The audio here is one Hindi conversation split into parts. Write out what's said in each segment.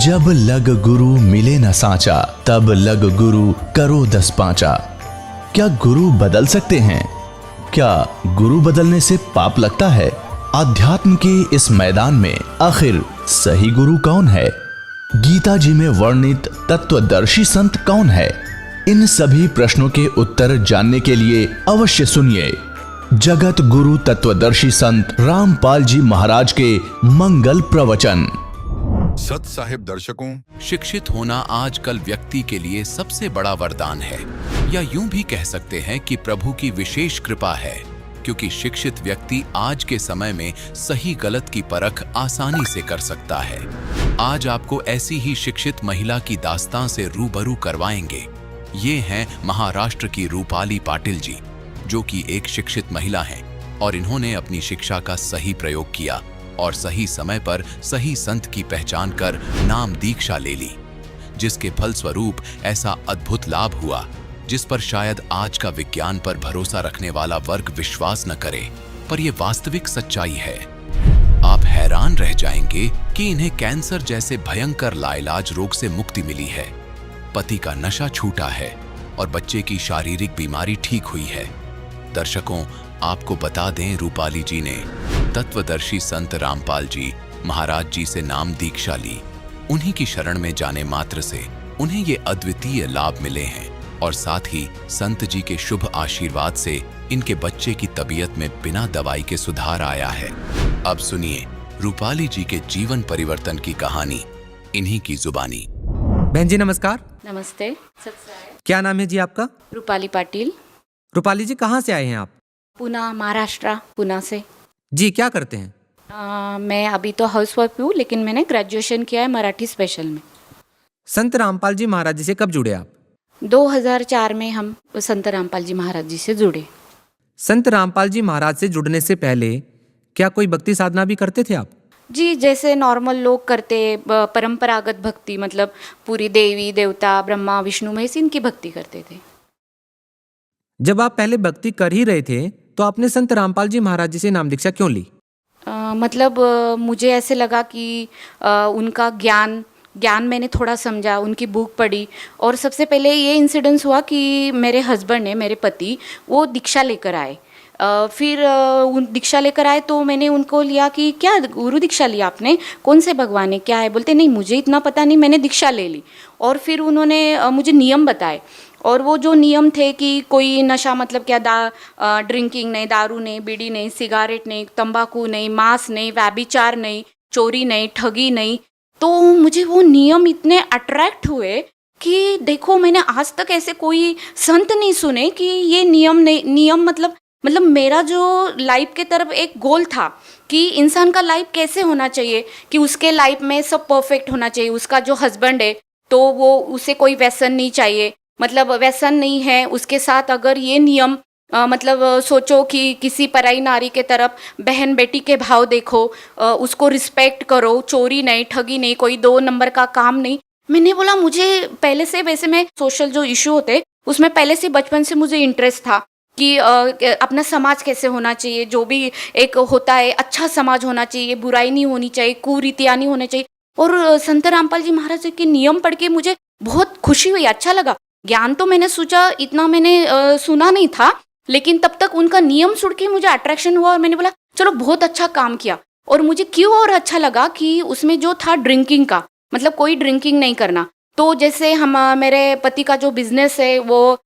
जब लग गुरु मिले न साचा, तब लग गुरु करो 10 पांचा। क्या गुरु बदल सकते हैं? क्या गुरु बदलने से पाप लगता है? आध्यात्म के इस मैदान में आखिर सही गुरु कौन है? गीता जी में वर्णित तत्वदर्शी संत कौन है? इन सभी प्रश्नों के उत्तर जानने के लिए अवश्य सुनिए जगत गुरु तत्वदर्शी संत रामपाल जी महाराज के मंगल प्रवचन। सत साहिब दर्शकों, शिक्षित होना आजकल व्यक्ति के लिए सबसे बड़ा वरदान है, या यूं भी कह सकते हैं कि प्रभु की विशेष कृपा है, क्योंकि शिक्षित व्यक्ति आज के समय में सही गलत की परख आसानी से कर सकता है। आज आपको ऐसी ही शिक्षित महिला की दास्तान से रूबरू करवाएंगे। ये हैं महाराष्ट्र की रूपाली पाटिल जी, जो कि एक शिक्षित महिला हैं और इन्होंने अपनी शिक्षा का सही प्रयोग किया और सही समय पर सही संत की पहचान कर नाम दीक्षा ले ली, जिसके फलस्वरूप ऐसा अद्भुत लाभ हुआ जिस पर शायद आज का विज्ञान पर भरोसा रखने वाला वर्ग विश्वास न करे, पर यह वास्तविक सच्चाई है। आप हैरान रह जाएंगे कि इन्हें कैंसर जैसे भयंकर लाइलाज रोग से मुक्ति मिली है, पति का नशा छूटा है और बच्चे की शारीरिक बीमारी ठीक हुई है। दर्शकों, आपको बता दें, रूपाली जी ने तत्वदर्शी संत रामपाल जी महाराज जी से नाम दीक्षा ली। उन्हीं की शरण में जाने मात्र से उन्हें ये अद्वितीय लाभ मिले हैं और साथ ही संत जी के शुभ आशीर्वाद से इनके बच्चे की तबीयत में बिना दवाई के सुधार आया है। अब सुनिए रूपाली जी के जीवन परिवर्तन की कहानी इन्हीं की जुबानी। बहन जी नमस्कार। नमस्ते। क्या नाम है जी आपका? रूपाली पाटिल। रूपाली जी कहाँ से आए हैं आप? पुणे, महाराष्ट्र, पुणे से। जी क्या करते हैं? मैं अभी तो हाउसवाइफ हूँ, लेकिन मैंने ग्रेजुएशन किया है मराठी स्पेशल में। संत रामपाल जी महाराज जी से कब जुड़े आप? 2004 में हम संत रामपाल जी महाराज जी से जुड़े। संत रामपाल जी महाराज से जुड़ने से पहले क्या कोई भक्ति साधना भी करते थे आप? जी, जैसे नॉर्मल लोग करते, परंपरागत भक्ति, मतलब पूरी देवी देवता ब्रह्मा विष्णु महेश इनकी भक्ति करते थे। जब आप पहले भक्ति कर ही रहे थे तो आपने संत रामपाल जी महाराज जी से नाम दीक्षा क्यों ली? मुझे ऐसे लगा कि उनका ज्ञान मैंने थोड़ा समझा, उनकी बुक पढ़ी, और सबसे पहले ये इंसिडेंस हुआ कि मेरे हस्बैंड ने, मेरे पति, वो दीक्षा लेकर आए। फिर दीक्षा लेकर आए तो मैंने उनको लिया कि क्या गुरु दीक्षा लिया आपने, कौन से भगवान है, क्या है? बोलते नहीं, मुझे इतना पता नहीं, मैंने दीक्षा ले ली। और फिर उन्होंने मुझे नियम बताए, और वो जो नियम थे कि कोई नशा, मतलब क्या, ड्रिंकिंग नहीं, दारू नहीं, बीड़ी नहीं, सिगारेट नहीं, तंबाकू नहीं, मांस नहीं, व्यभिचार नहीं, चोरी नहीं, ठगी नहीं। तो मुझे वो नियम इतने अट्रैक्ट हुए कि देखो, मैंने आज तक ऐसे कोई संत नहीं सुने कि ये नियम मतलब मेरा जो लाइफ के तरफ एक गोल था कि इंसान का लाइफ कैसे होना चाहिए, कि उसके लाइफ में सब परफेक्ट होना चाहिए। उसका जो हस्बैंड है तो वो, उसे कोई व्यसन नहीं चाहिए, मतलब व्यसन नहीं है उसके साथ। अगर ये नियम सोचो कि किसी पराई नारी के तरफ बहन बेटी के भाव देखो, उसको रिस्पेक्ट करो, चोरी नहीं, ठगी नहीं, कोई 2 नंबर का काम नहीं। मैंने बोला, मुझे पहले से, वैसे मैं सोशल जो इशू होते उसमें पहले से बचपन से मुझे इंटरेस्ट था कि अपना समाज कैसे होना चाहिए, जो भी एक होता है अच्छा समाज होना चाहिए, बुराई नहीं होनी चाहिए, कुरीतियाँ नहीं होनी चाहिए। और संत रामपाल जी महाराज के नियम पढ़ के मुझे बहुत खुशी हुई, अच्छा लगा। ज्ञान तो मैंने सोचा इतना मैंने सुना नहीं था, लेकिन तब तक उनका नियम सुन के मुझे अट्रैक्शन हुआ और मैंने बोला चलो, बहुत अच्छा काम किया। और मुझे क्यों और अच्छा लगा कि उसमें जो था ड्रिंकिंग का, मतलब कोई ड्रिंकिंग नहीं करना। तो जैसे मेरे पति का जो बिजनेस है वो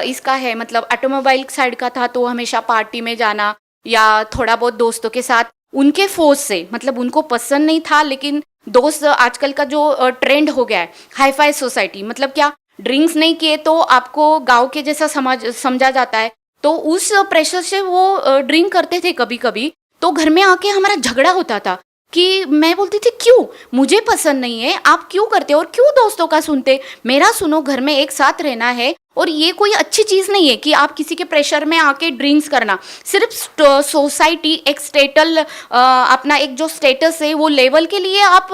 इसका है, मतलब ऑटोमोबाइल साइड का था, तो हमेशा पार्टी में जाना या थोड़ा बहुत दोस्तों के साथ, उनके फोर्स से, मतलब उनको पसंद नहीं था, लेकिन दोस्त, आजकल का जो ट्रेंड हो गया है हाई फाई सोसाइटी, मतलब क्या, ड्रिंक्स नहीं किए तो आपको गांव के जैसा समझा जाता है। तो उस प्रेशर से वो ड्रिंक करते थे कभी कभी। तो घर में आके हमारा झगड़ा होता था कि मैं बोलती थी, क्यों, मुझे पसंद नहीं है, आप क्यों करते और क्यों दोस्तों का सुनते, मेरा सुनो, घर में एक साथ रहना है। और ये कोई अच्छी चीज़ नहीं है कि आप किसी के प्रेशर में आके ड्रिंक्स करना। सिर्फ सोसाइटी एक अपना एक जो स्टेटस है वो लेवल के लिए आप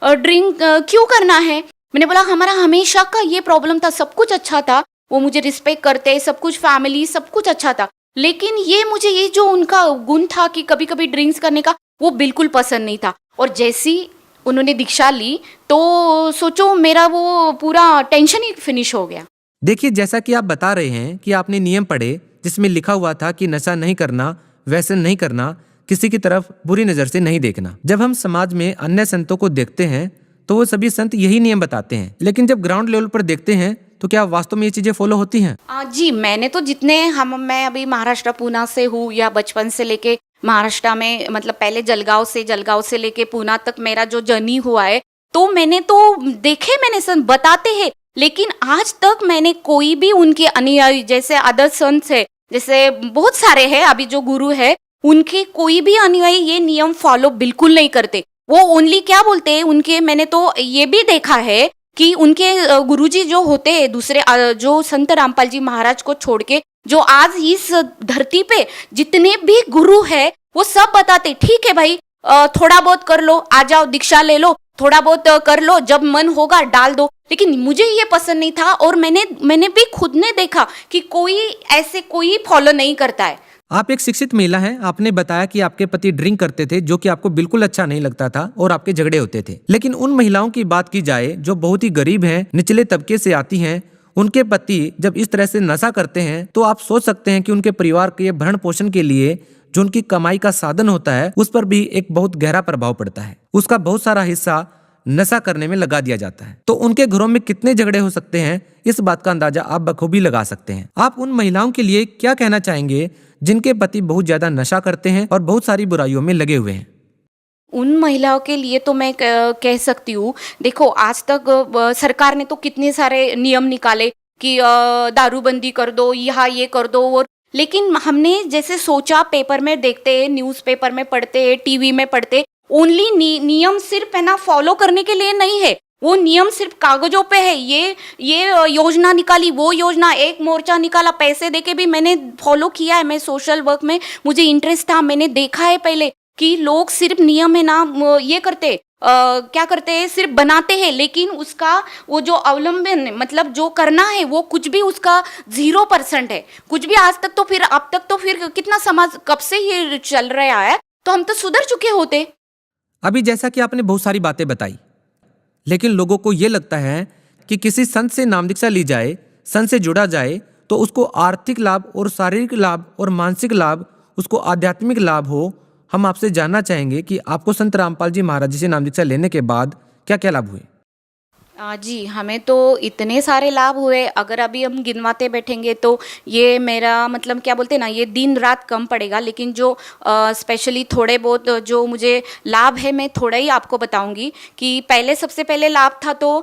ड्रिंक क्यों करना है? मैंने बोला, हमारा हमेशा का ये प्रॉब्लम था, सब कुछ अच्छा था, वो मुझे रिस्पेक्ट करते, सब कुछ, फैमिली सब कुछ अच्छा था, लेकिन ये जो उनका गुण था कि कभी कभी ड्रिंक्स करने का, वो बिल्कुल पसंद नहीं था। और जैसी उन्होंने दीक्षा ली तो सोचो मेरा वो पूरा टेंशन ही फिनिश हो गया। देखिए, जैसा कि आप बता रहे हैं कि आपने नियम पढ़े जिसमें लिखा हुआ था कि नशा नहीं करना, व्यसन नहीं करना, किसी की तरफ बुरी नजर से नहीं देखना। जब हम समाज में अन्य संतों को देखते हैं तो वो सभी संत यही नियम बताते हैं, लेकिन जब ग्राउंड लेवल पर देखते हैं तो क्या वास्तव में ये चीजें फॉलो होती हैं? जी, मैंने तो मैं अभी महाराष्ट्र पूना से हूँ, या बचपन से लेके महाराष्ट्र में, मतलब पहले जलगांव से लेके पूना तक मेरा जो जर्नी हुआ है, तो मैंने तो देखे, मैंने संत बताते हैं, लेकिन आज तक मैंने कोई भी उनके अनुयायी, जैसे अदर संत है, जैसे बहुत सारे हैं अभी जो गुरु है, उनके कोई भी अनुयायी ये नियम फॉलो बिल्कुल नहीं करते। वो ओनली क्या बोलते हैं, उनके मैंने तो ये भी देखा है कि उनके गुरुजी जो होते हैं दूसरे, जो संत रामपाल जी महाराज को छोड़ के जो आज इस धरती पे जितने भी गुरु है वो सब बताते, ठीक है भाई, थोड़ा बहुत कर लो, आ जाओ दीक्षा ले लो, थोड़ा बहुत कर लो, जब मन होगा डाल दो। लेकिन मुझे ये पसंद नहीं था, और मैंने भी खुद ने देखा कि कोई फॉलो नहीं करता है। आप एक शिक्षित महिला हैं, आपने बताया कि आपके पति ड्रिंक करते थे, जो कि आपको बिल्कुल अच्छा नहीं लगता था और आपके झगड़े होते थे। लेकिन उन महिलाओं की बात की जाए जो बहुत ही गरीब हैं, निचले तबके से आती हैं, उनके पति जब इस तरह से नशा करते हैं तो आप सोच सकते हैं कि उनके परिवार के भरण पोषण के लिए जो उनकी कमाई का साधन होता है उस पर भी एक बहुत गहरा प्रभाव पड़ता है। उसका बहुत सारा हिस्सा नशा करने में लगा दिया जाता है। तो उनके घरों में कितने झगड़े हो सकते हैं, इस बात का अंदाजा आप बखूबी लगा सकते हैं। आप उन महिलाओं के लिए क्या कहना चाहेंगे जिनके पति बहुत ज्यादा नशा करते हैं और बहुत सारी बुराइयों में लगे हुए हैं? उन महिलाओं के लिए तो मैं कह सकती हूँ, देखो आज तक सरकार ने तो कितने सारे नियम निकाले कि दारूबंदी कर दो, यहाँ ये कर दो, और लेकिन हमने जैसे सोचा, पेपर में देखते हैं, न्यूज़पेपर में पढ़ते हैं, टीवी में पढ़ते, ओनली नियम सिर्फ है ना फॉलो करने के लिए नहीं है, वो नियम सिर्फ कागजों पे है। ये योजना निकाली, वो योजना, एक मोर्चा निकाला, पैसे देके भी मैंने फॉलो किया है। मैं सोशल वर्क में मुझे इंटरेस्ट था, मैंने देखा है पहले कि लोग सिर्फ नियम है ना ये करते, क्या करते हैं, सिर्फ बनाते हैं, लेकिन उसका वो जो अवलंबन, मतलब जो करना है वो कुछ भी उसका 0% है, कुछ भी आज तक। तो फिर अब तक तो फिर कितना समाज कब से ये चल रहा है, तो हम तो सुधर चुके होते। अभी जैसा कि आपने बहुत सारी बातें बताई, लेकिन लोगों को ये लगता है कि किसी संत से नाम दीक्षा ली जाए, संत से जुड़ा जाए तो उसको आर्थिक लाभ और शारीरिक लाभ और मानसिक लाभ, उसको आध्यात्मिक लाभ हो। हम आपसे जानना चाहेंगे कि आपको संत रामपाल जी महाराज जी से नाम दीक्षा लेने के बाद क्या क्या लाभ हुए? जी, हमें तो इतने सारे लाभ हुए, अगर अभी हम गिनवाते बैठेंगे तो ये मेरा मतलब क्या बोलते हैं ना, ये दिन रात कम पड़ेगा। लेकिन जो स्पेशली थोड़े बहुत जो मुझे लाभ है, मैं थोड़ा ही आपको बताऊंगी। कि सबसे पहले लाभ था तो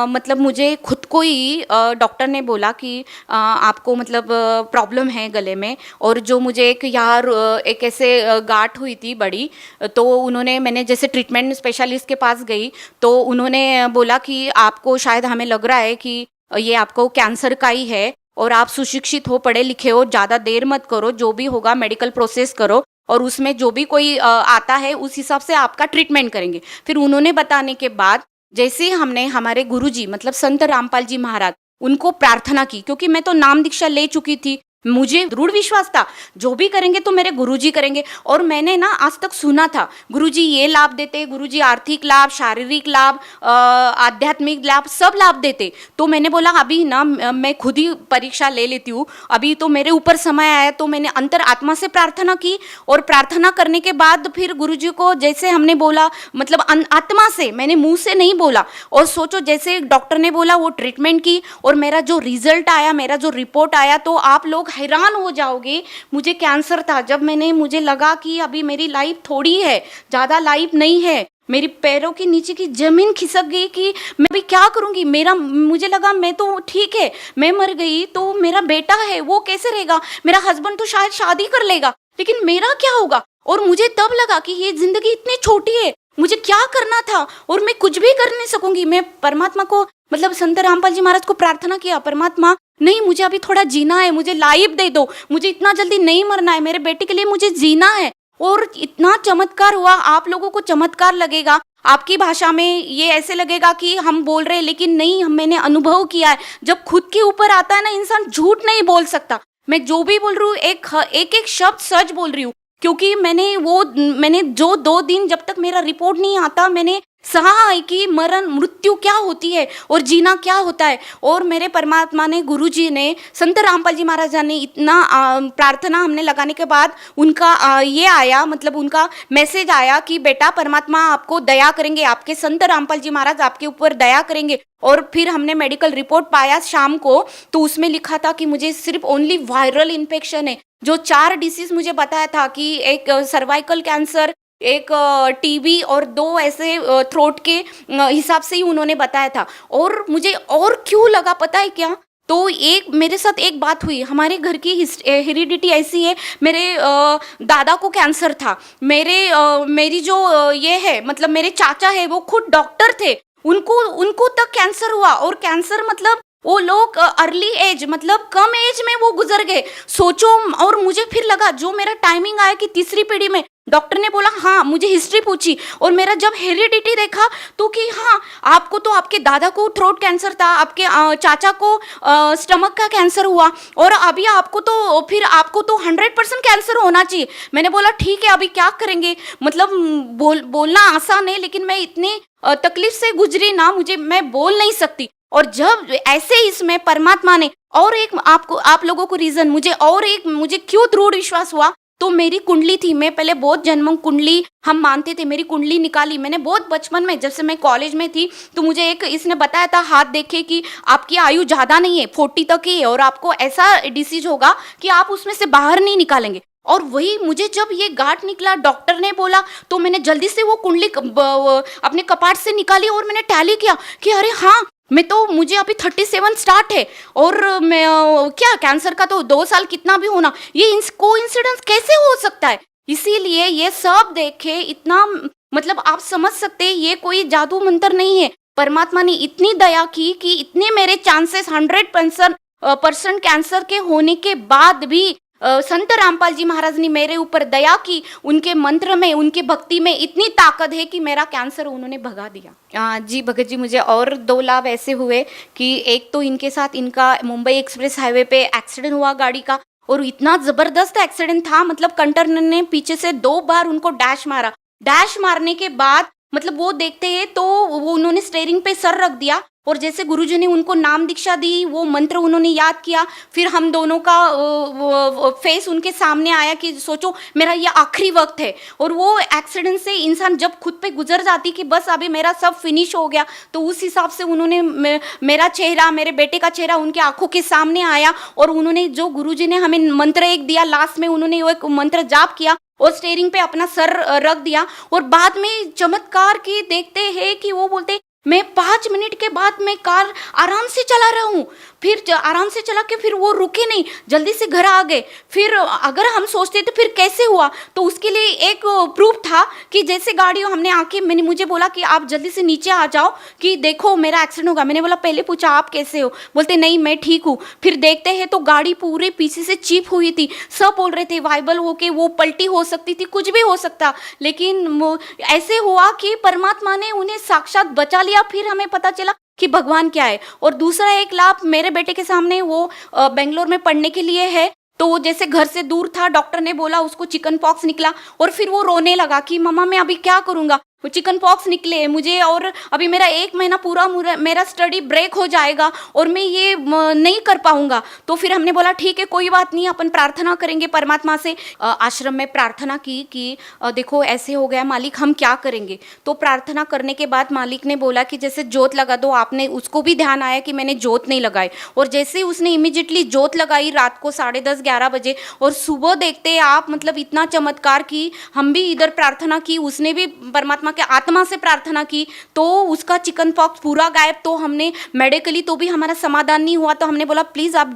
मतलब मुझे खुद को ही डॉक्टर ने बोला कि आपको मतलब प्रॉब्लम है गले में, और जो मुझे एक ऐसे गांठ हुई थी बड़ी, तो मैंने जैसे ट्रीटमेंट स्पेशलिस्ट के पास गई तो उन्होंने बोला कि आपको शायद, हमें लग रहा है कि ये आपको कैंसर का ही है, और आप सुशिक्षित हो, पढ़े लिखे हो, ज़्यादा देर मत करो, जो भी होगा मेडिकल प्रोसेस करो, और उसमें जो भी कोई आता है उस हिसाब से आपका ट्रीटमेंट करेंगे। फिर उन्होंने बताने के बाद जैसे हमने हमारे गुरुजी मतलब संत रामपाल जी महाराज उनको प्रार्थना की, क्योंकि मैं तो नाम दीक्षा ले चुकी थी, मुझे दृढ़ विश्वास था जो भी करेंगे तो मेरे गुरुजी करेंगे। और मैंने ना आज तक सुना था गुरुजी ये लाभ देते, गुरुजी आर्थिक लाभ, शारीरिक लाभ, आध्यात्मिक लाभ, सब लाभ देते। तो मैंने बोला अभी ना मैं खुद ही परीक्षा ले लेती हूँ, अभी तो मेरे ऊपर समय आया। तो मैंने अंतर आत्मा से प्रार्थना की, और प्रार्थना करने के बाद फिर गुरुजी को जैसे हमने बोला, मतलब आत्मा से, मैंने मुंह से नहीं बोला। और सोचो जैसे डॉक्टर ने बोला वो ट्रीटमेंट की, और मेरा जो रिजल्ट आया, मेरा जो रिपोर्ट आया, तो आप लोग हैरान हो जाओगे। मुझे कैंसर था, जब मुझे लगा कि अभी मेरी लाइफ थोड़ी है, ज़्यादा लाइफ नहीं है, मेरी पैरों के नीचे की जमीन खिसक गई कि मैं अभी क्या करूंगी। मुझे लगा मैं तो ठीक है, मैं मर गई तो मेरा बेटा है वो कैसे रहेगा, मेरा हस्बैंड तो शायद शादी कर लेगा, लेकिन मेरा क्या होगा। और मुझे तब लगा कि ये जिंदगी इतनी छोटी है, मुझे क्या करना था, और मैं कुछ भी कर नहीं सकूंगी। मैं परमात्मा को मतलब संत रामपाल जी महाराज को प्रार्थना किया, परमात्मा नहीं, मुझे अभी थोड़ा जीना है, मुझे लाइफ दे दो, मुझे इतना जल्दी नहीं मरना है, मेरे बेटे के लिए मुझे जीना है। और इतना चमत्कार हुआ। आप लोगों को चमत्कार लगेगा, आपकी भाषा में ये ऐसे लगेगा कि हम बोल रहे हैं, लेकिन नहीं, मैंने अनुभव किया है। जब खुद के ऊपर आता है ना, इंसान झूठ नहीं बोल सकता। मैं जो भी बोल रही हूँ एक शब्द सच बोल रही हूँ, क्योंकि मैंने जो 2 दिन जब तक मेरा रिपोर्ट नहीं आता मैंने सहा है कि मृत्यु क्या होती है और जीना क्या होता है। और मेरे परमात्मा ने, गुरुजी ने, संत रामपाल जी महाराज ने इतना प्रार्थना हमने लगाने के बाद उनका ये आया, मतलब उनका मैसेज आया कि बेटा परमात्मा आपको दया करेंगे, आपके संत रामपाल जी महाराज आपके ऊपर दया करेंगे। और फिर हमने मेडिकल रिपोर्ट पाया शाम को, तो उसमें लिखा था कि मुझे सिर्फ ओनली वायरल इन्फेक्शन है। जो 4 डिसीज मुझे बताया था कि एक सर्वाइकल कैंसर, एक टीबी और 2 ऐसे थ्रोट के हिसाब से ही उन्होंने बताया था। और मुझे और क्यों लगा पता है क्या, तो मेरे साथ एक बात हुई। हमारे घर की हेरिडिटी ऐसी है, मेरे दादा को कैंसर था, मेरी जो ये है मतलब मेरे चाचा है वो खुद डॉक्टर थे, उनको तक कैंसर हुआ। और कैंसर मतलब वो लोग अर्ली एज मतलब कम एज में वो गुजर गए, सोचो। और मुझे फिर लगा जो मेरा टाइमिंग आया कि 3री पीढ़ी में, डॉक्टर ने बोला हाँ, मुझे हिस्ट्री पूछी और मेरा जब हेरिडिटी देखा तो कि हाँ आपको तो आपके दादा को थ्रोट कैंसर था, आपके चाचा को स्टमक का कैंसर हुआ और अभी आपको तो 100% कैंसर होना चाहिए। मैंने बोला ठीक है अभी क्या करेंगे, मतलब बोलना आसान है लेकिन मैं इतनी तकलीफ से गुजरी ना, मैं बोल नहीं सकती। और जब ऐसे इसमें परमात्मा ने और एक आप लोगों को रीजन मुझे क्यों दृढ़ विश्वास हुआ, तो मेरी कुंडली थी। मैं पहले बहुत जन्म कुंडली हम मानते थे, मेरी कुंडली निकाली मैंने बहुत बचपन में, जब से मैं कॉलेज में थी। तो मुझे इसने बताया था हाथ देखे कि आपकी आयु ज़्यादा नहीं है, 40 तक ही है और आपको ऐसा डिसीज होगा कि आप उसमें से बाहर नहीं निकालेंगे। और वही मुझे जब ये गांठ निकला, डॉक्टर ने बोला, तो मैंने जल्दी से वो कुंडली अपने कपाट से निकाली और मैंने टैली किया कि अरे हाँ मुझे अभी 37 स्टार्ट है और मैं क्या कैंसर का तो 2 साल कितना भी होना, ये कोइंसिडेंस कैसे हो सकता है। इसीलिए ये सब देखे इतना मतलब आप समझ सकते हैं ये कोई जादू मंत्र नहीं है। परमात्मा ने इतनी दया की कि इतने मेरे चांसेस 100% कैंसर के होने के बाद भी संत रामपाल जी महाराज ने मेरे ऊपर दया की। उनके मंत्र में, उनकी भक्ति में इतनी ताकत है कि मेरा कैंसर उन्होंने भगा दिया। जी भगत जी, मुझे और 2 लाभ ऐसे हुए कि एक तो इनके साथ इनका मुंबई एक्सप्रेस हाईवे पे एक्सीडेंट हुआ गाड़ी का, और इतना ज़बरदस्त एक्सीडेंट था, मतलब कंटेनर ने पीछे से 2 बार उनको डैश मारा। डैश मारने के बाद मतलब वो देखते हैं तो वो उन्होंने स्टीयरिंग पे सर रख दिया और जैसे गुरुजी ने उनको नाम दीक्षा दी, वो मंत्र उन्होंने याद किया। फिर हम दोनों का फेस उनके सामने आया कि सोचो मेरा ये आखिरी वक्त है। और वो एक्सीडेंट से इंसान जब खुद पे गुजर जाती कि बस अभी मेरा सब फिनिश हो गया, तो उस हिसाब से उन्होंने मेरा चेहरा, मेरे बेटे का चेहरा उनके आंखों के सामने आया। और उन्होंने जो गुरुजी ने हमें मंत्र एक दिया, लास्ट में उन्होंने वो एक मंत्र जाप किया और स्टीयरिंग पे अपना सर रख दिया। और बाद में चमत्कार की देखते हैं कि वो बोलते मैं 5 मिनट के बाद मैं कार आराम से चला रहा हूँ, फिर आराम से चला के फिर वो रुके नहीं, जल्दी से घर आ गए। फिर अगर हम सोचते तो फिर कैसे हुआ, तो उसके लिए एक प्रूफ था कि जैसे गाड़ी हमने आके मुझे बोला कि आप जल्दी से नीचे आ जाओ कि देखो मेरा एक्सीडेंट होगा। मैंने बोला पहले पूछा आप कैसे हो, बोलते नहीं मैं ठीक हूँ। फिर देखते हैं तो गाड़ी पूरे पीछे से चिप हुई थी। सब बोल रहे थे वाइबल होके वो पलटी हो सकती थी, कुछ भी हो सकता, लेकिन ऐसे हुआ कि परमात्मा ने उन्हें साक्षात बचा लिया। फिर हमें पता चला कि भगवान क्या है। और दूसरा एक लाभ मेरे बेटे के सामने, वो बेंगलोर में पढ़ने के लिए है, तो वो जैसे घर से दूर था, डॉक्टर ने बोला उसको चिकन पॉक्स निकला और फिर वो रोने लगा कि मम्मा मैं अभी क्या करूँगा, वो चिकन पॉक्स निकले मुझे और अभी मेरा 1 महीना पूरा मेरा स्टडी ब्रेक हो जाएगा और मैं ये नहीं कर पाऊंगा। तो फिर हमने बोला ठीक है कोई बात नहीं, अपन प्रार्थना करेंगे परमात्मा से। आश्रम में प्रार्थना की कि देखो ऐसे हो गया मालिक, हम क्या करेंगे। तो प्रार्थना करने के बाद मालिक ने बोला कि जैसे जोत लगा दो। आपने उसको भी ध्यान आया कि मैंने जोत नहीं लगाई, और जैसे ही उसने इमीडिएटली जोत लगाई रात को 10:30-11 बजे, और सुबह देखते आप मतलब इतना चमत्कार की। हम भी इधर प्रार्थना की, उसने भी परमात्मा के आत्मा से प्रार्थना की, तो उसका चिकन पॉक्स पूरा गायब। तो हमने मेडिकली तो भी हमारा समाधान नहीं हुआ, तो हमने बोला प्लीज़ आप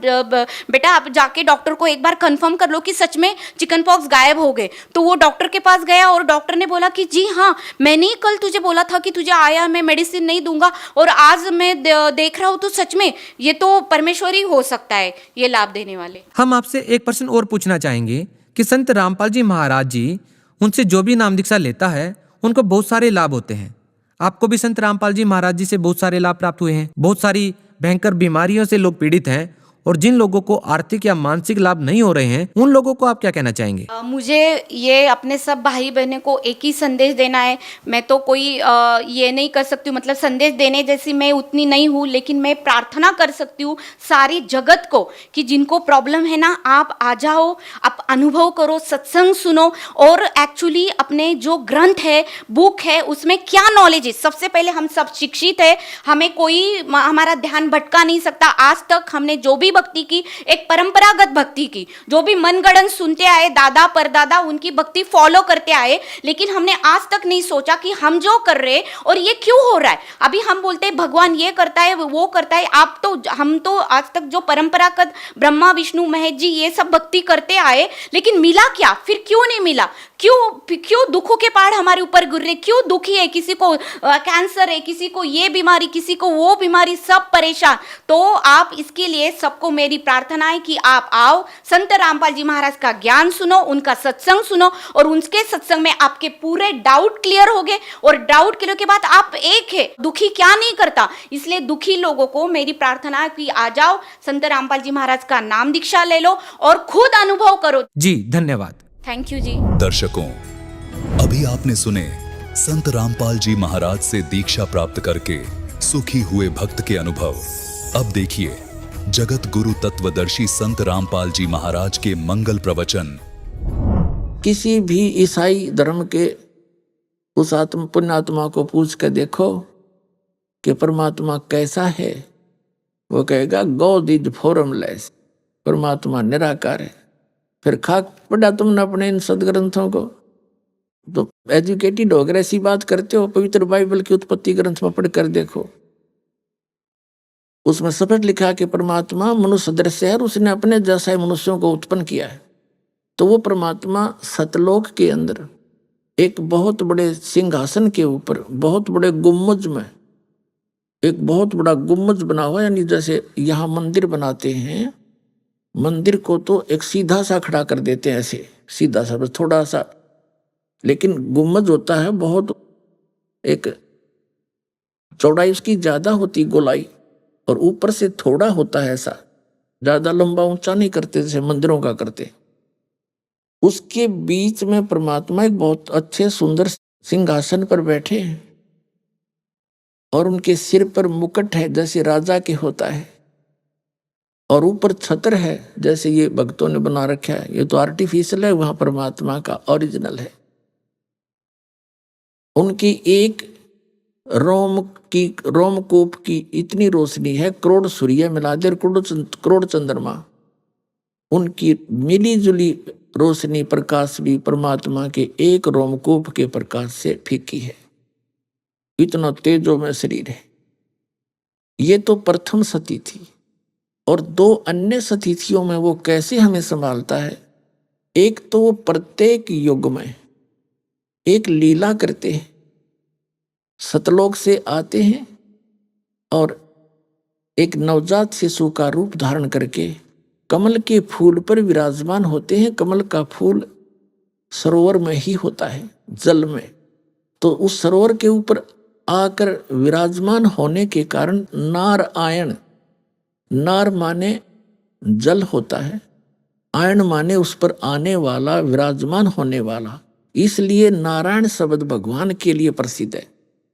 बेटा आप जाके डॉक्टर को एक बार कंफर्म कर लो कि सच में चिकन पॉक्स गायब हो गए। तो वो डॉक्टर के पास गया और डॉक्टर ने बोला कि जी हाँ, मैंने ही कल तुझे बोला था कि तुझे आया मैं मेडिसिन नहीं दूंगा, और आज मैं देख रहा हूँ तो सच में ये तो परमेश्वर ही हो सकता है ये लाभ देने वाले। हम आपसे एक प्रश्न और पूछना चाहेंगे कि संत रामपाल जी महाराज जी, उनसे जो भी नाम दीक्षा लेता है उनको बहुत सारे लाभ होते हैं। आपको भी संत रामपाल जी महाराज जी से बहुत सारे लाभ प्राप्त हुए हैं। बहुत सारी भयंकर बीमारियों से लोग पीड़ित हैं और जिन लोगों को आर्थिक या मानसिक लाभ नहीं हो रहे हैं उन लोगों को आप क्या कहना चाहेंगे? मुझे ये अपने सब भाई बहनों को एक ही संदेश देना है। मैं तो कोई ये नहीं कर सकती हूँ, मतलब संदेश देने जैसी मैं उतनी नहीं हूँ, लेकिन मैं प्रार्थना कर सकती हूँ सारी जगत को कि जिनको प्रॉब्लम है ना, आप आ जाओ, आप अनुभव करो, सत्संग सुनो, और एक्चुअली अपने जो ग्रंथ है, बुक है, उसमें क्या नॉलेज है। सबसे पहले हम सब शिक्षित है, हमें कोई हमारा ध्यान भटका नहीं सकता। आज तक हमने जो भी भक्ति की, एक परंपरागत भक्ति की, जो भी मनगढ़ंत सुनते आए, दादा परदादा उनकी भक्ति फॉलो करते आए, लेकिन हमने आज तक नहीं सोचा कि हम जो कर रहे और ये क्यों हो रहा है। अभी हम बोलते हैं भगवान ये करता है, वो करता है। आप तो, हम तो आज तक जो परंपरागत ब्रह्मा विष्णु महेश जी ये सब भक्ति करते आए, लेकिन मिला क्या? फिर क्यों नहीं मिला? क्यों दुखों के पहाड़ हमारे ऊपर गिर रहे? क्यों दुखी है? किसी को कैंसर है, किसी को ये बीमारी, किसी को वो बीमारी, सब परेशान। तो आप इसके लिए सबको मेरी प्रार्थना है कि आप आओ, संत रामपाल जी महाराज का ज्ञान सुनो, उनका सत्संग सुनो, और उनके सत्संग में आपके पूरे डाउट क्लियर हो गए, और डाउट क्लियर के बाद आप एक है। दुखी क्या नहीं करता? इसलिए दुखी लोगों को मेरी प्रार्थना है कि आ जाओ, संत रामपाल जी महाराज का नाम दीक्षा ले लो और खुद अनुभव करो। जी धन्यवाद। थैंक यू जी। दर्शकों, अभी आपने सुने संत रामपाल जी महाराज से दीक्षा प्राप्त करके सुखी हुए भक्त के अनुभव। अब देखिए जगत गुरु तत्वदर्शी संत रामपाल जी महाराज के मंगल प्रवचन। किसी भी ईसाई धर्म के उस पुण्यात्मा को पूछ कर देखो कि परमात्मा कैसा है, वो कहेगा गॉड इज फॉर्मलेस, परमात्मा निराकार है। फिर खाक पढ़ा तुमने अपने इन सदग्रंथों को, तो एजुकेटेड होकर ऐसी बात करते हो। पवित्र बाइबल की उत्पत्ति ग्रंथ में पढ़ कर देखो, उसमें स्पष्ट लिखा कि परमात्मा मनुष्य सदृश है और उसने अपने जैसा मनुष्यों को उत्पन्न किया है। तो वो परमात्मा सतलोक के अंदर एक बहुत बड़े सिंहासन के ऊपर बहुत बड़े गुम्बज में, एक बहुत बड़ा गुम्बज बना हुआ, यानी जैसे यहाँ मंदिर बनाते हैं, मंदिर को तो एक सीधा सा खड़ा कर देते हैं, ऐसे सीधा सा, बस थोड़ा सा, लेकिन गुम्बज होता है बहुत, एक चौड़ाई उसकी ज्यादा होती, गोलाई, और ऊपर से थोड़ा होता है ऐसा, ज्यादा लंबा ऊंचा नहीं करते जैसे मंदिरों का करते। उसके बीच में परमात्मा एक बहुत अच्छे सुंदर सिंहासन पर बैठे हैं, और उनके सिर पर मुकुट है जैसे राजा के होता है, और ऊपर छत्र है जैसे ये भक्तों ने बना रखा है। ये तो आर्टिफिशियल है, वहां परमात्मा का ओरिजिनल है। उनकी एक रोमकूप की इतनी रोशनी है, करोड़ सूर्य मिला दे, करोड़ चंद्रमा, उनकी मिली जुली रोशनी प्रकाश भी परमात्मा के एक रोमकूप के प्रकाश से फीकी है। इतना तेजो में शरीर है। ये तो प्रथम सती थी, और दो अन्य सतीथियों में वो कैसे हमें संभालता है। एक तो वो प्रत्येक युग में एक लीला करते हैं, सतलोक से आते हैं और एक नवजात शिशु का रूप धारण करके कमल के फूल पर विराजमान होते हैं। कमल का फूल सरोवर में ही होता है, जल में, तो उस सरोवर के ऊपर आकर विराजमान होने के कारण नारायण, नार माने जल होता है, आयन माने उस पर आने वाला, विराजमान होने वाला, इसलिए नारायण शब्द भगवान के लिए प्रसिद्ध है।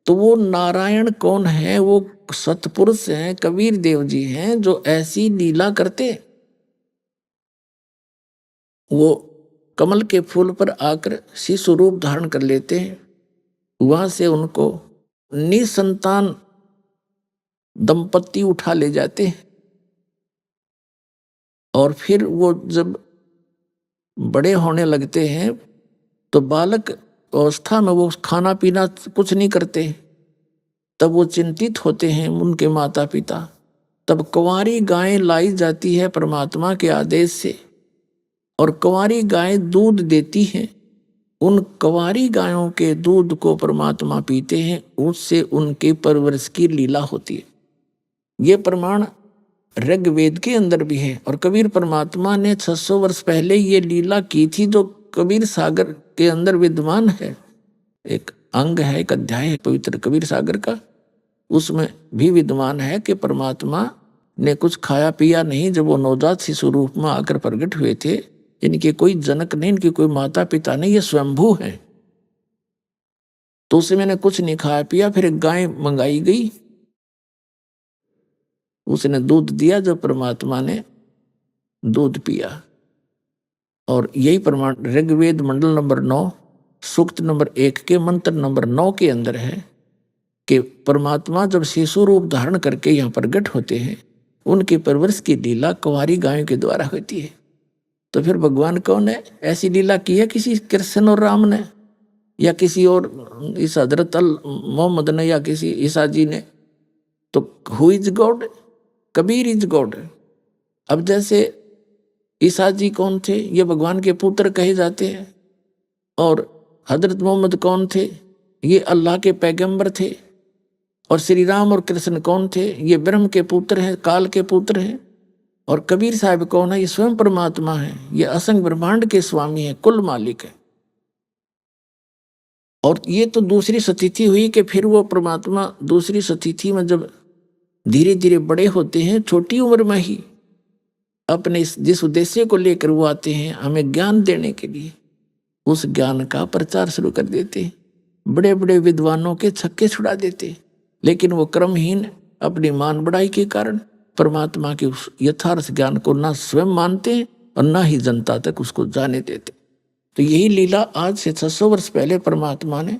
तो वो नारायण कौन है? वो सतपुरुष हैं, कबीर देव जी हैं, जो ऐसी लीला करते। वो कमल के फूल पर आकर शिशु रूप धारण कर लेते हैं, वहां से उनको निसंतान दंपत्ति उठा ले जाते हैं, और फिर वो जब बड़े होने लगते हैं तो बालक अवस्था में वो खाना पीना कुछ नहीं करते, तब वो चिंतित होते हैं उनके माता पिता। तब कुंवारी गाय लाई जाती है परमात्मा के आदेश से, और कुंवारी गाय दूध देती हैं। उन कुंवारी गायों के दूध को परमात्मा पीते हैं, उससे उनके परवरिश की लीला होती है। ये प्रमाण ऋग्वेद के अंदर भी है, और कबीर परमात्मा ने 600 वर्ष पहले ये लीला की थी, जो कबीर सागर के अंदर विद्यमान है। एक अंग है, एक अध्याय है पवित्र कबीर सागर का, उसमें भी विद्यमान है कि परमात्मा ने कुछ खाया पिया नहीं जब वो नवजात शिशु रूप में आकर प्रकट हुए थे। इनके कोई जनक नहीं, इनके कोई माता पिता नहीं, ये स्वयंभू हैं। तो उसे मैंने कुछ नहीं खाया पिया। फिर एक गाय मंगाई गई, उसने दूध दिया, जब परमात्मा ने दूध पिया। और यही प्रमाण ऋग्वेद मंडल नंबर 9 सूक्त नंबर 1 के मंत्र नंबर 9 के अंदर है कि परमात्मा जब शिशु रूप धारण करके यहाँ प्रकट होते हैं, उनकी परवरिश की लीला कुंवारी गायों के द्वारा होती है। तो फिर भगवान कौन है? ऐसी लीला की है किसी कृष्ण और राम ने, या किसी और इस हजरत अल मोहम्मद ने, या किसी ईसा जी ने? तो who is God? Kabir is God. अब जैसे ईसा जी कौन थे? ये भगवान के पुत्र कहे जाते हैं। और हजरत मोहम्मद कौन थे? ये अल्लाह के पैगंबर थे। और श्री राम और कृष्ण कौन थे? ये ब्रह्म के पुत्र हैं, काल के पुत्र हैं। और कबीर साहब कौन है? ये स्वयं परमात्मा है, ये असंग ब्रह्मांड के स्वामी है, कुल मालिक है। और ये तो दूसरी स्थिति हुई कि फिर वो परमात्मा दूसरी स्थिति में जब धीरे धीरे बड़े होते हैं, छोटी उम्र में ही अपने जिस उद्देश्य को लेकर वो आते हैं, हमें ज्ञान देने के लिए, उस ज्ञान का प्रचार शुरू कर देते हैं। बड़े बड़े विद्वानों के छक्के छुड़ा देते, लेकिन वो क्रमहीन अपनी मान बढ़ाई के कारण परमात्मा के उस यथार्थ ज्ञान को ना स्वयं मानते हैं और ना ही जनता तक उसको जाने देते। तो यही लीला आज से 600 वर्ष पहले परमात्मा ने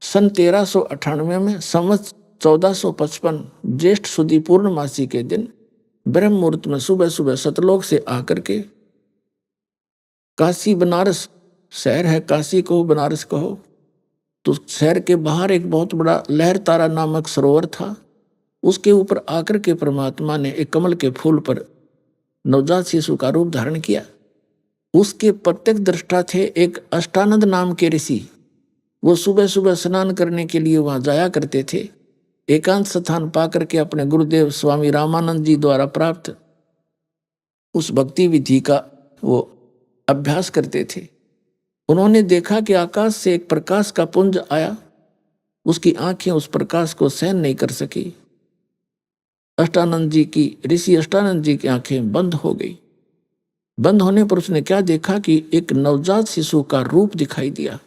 सन 1398 में संवत 1455 ज्येष्ठ सुदी पूर्णमासी के दिन ब्रह्म मुहूर्त में सुबह सुबह सतलोक से आकर के काशी बनारस शहर है, काशी कहो बनारस कहो, तो शहर के बाहर एक बहुत बड़ा लहर तारा नामक सरोवर था। उसके ऊपर आकर के परमात्मा ने एक कमल के फूल पर नवजात शिशु का रूप धारण किया। उसके प्रत्यक्ष दृष्टा थे एक अष्टानंद नाम के ऋषि। वो सुबह सुबह स्नान करने के लिए वहां जाया करते थे। एकांत स्थान पाकर के अपने गुरुदेव स्वामी रामानंद जी द्वारा प्राप्त उस भक्ति विधि का वो अभ्यास करते थे। उन्होंने देखा कि आकाश से एक प्रकाश का पुंज आया, उसकी आंखें उस प्रकाश को सहन नहीं कर सकी। ऋषि अष्टानंद जी की आंखें बंद हो गई। बंद होने पर उसने क्या देखा कि एक नवजात शिशु का रूप दिखाई दिया।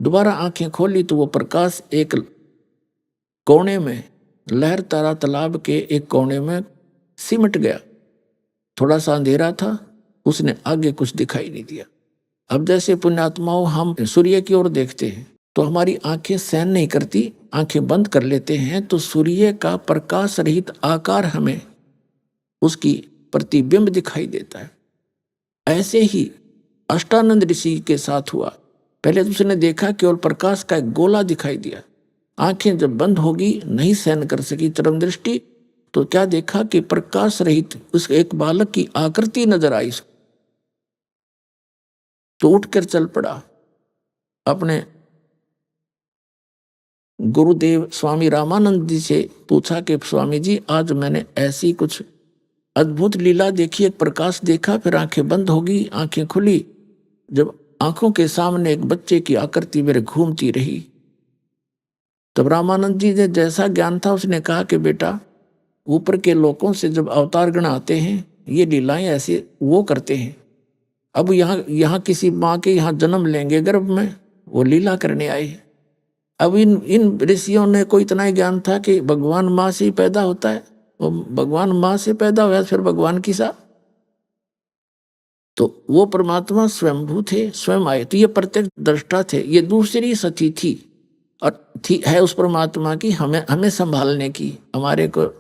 दोबारा आंखें खोली तो वो प्रकाश एक कोने में, लहर तारा तालाब के एक कोने में सिमट गया। थोड़ा सा अंधेरा था, उसने आगे कुछ दिखाई नहीं दिया। अब जैसे पुण्यात्माओं हम सूर्य की ओर देखते हैं तो हमारी आंखें सहन नहीं करती, आंखें बंद कर लेते हैं, तो सूर्य का प्रकाश रहित आकार हमें उसकी प्रतिबिंब दिखाई देता है। ऐसे ही अष्टानंद ऋषि के साथ हुआ। पहले तो उसने देखा केवल प्रकाश का एक गोला दिखाई दिया। आंखें जब बंद होगी, नहीं सहन कर सकी चरम दृष्टि, तो क्या देखा कि प्रकाश रहित उस एक बालक की आकृति नजर आई। तो उठकर चल पड़ा, अपने गुरुदेव स्वामी रामानंद जी से पूछा कि स्वामी जी, आज मैंने ऐसी कुछ अद्भुत लीला देखी, एक प्रकाश देखा, फिर आंखें बंद होगी, आंखें खुली, जब आंखों के सामने एक बच्चे की आकृति मेरे घूमती रही। तब रामानंद जी ने जैसा ज्ञान था उसने कहा कि बेटा, ऊपर के लोकों से जब अवतार गण आते हैं, ये लीलाएं ऐसे वो करते हैं। अब यहाँ किसी माँ के यहाँ जन्म लेंगे गर्भ में, वो लीला करने आए। अब इन ऋषियों ने को इतना ही ज्ञान था कि भगवान माँ से ही पैदा होता है, वो भगवान माँ से पैदा हुआ फिर भगवान की सा, तो वो परमात्मा स्वयंभू थे, स्वयं आए। तो ये प्रत्यक्ष दृष्टा थे। ये दूसरी सती थी और है उस परमात्मा की हमें संभालने की, हमारे को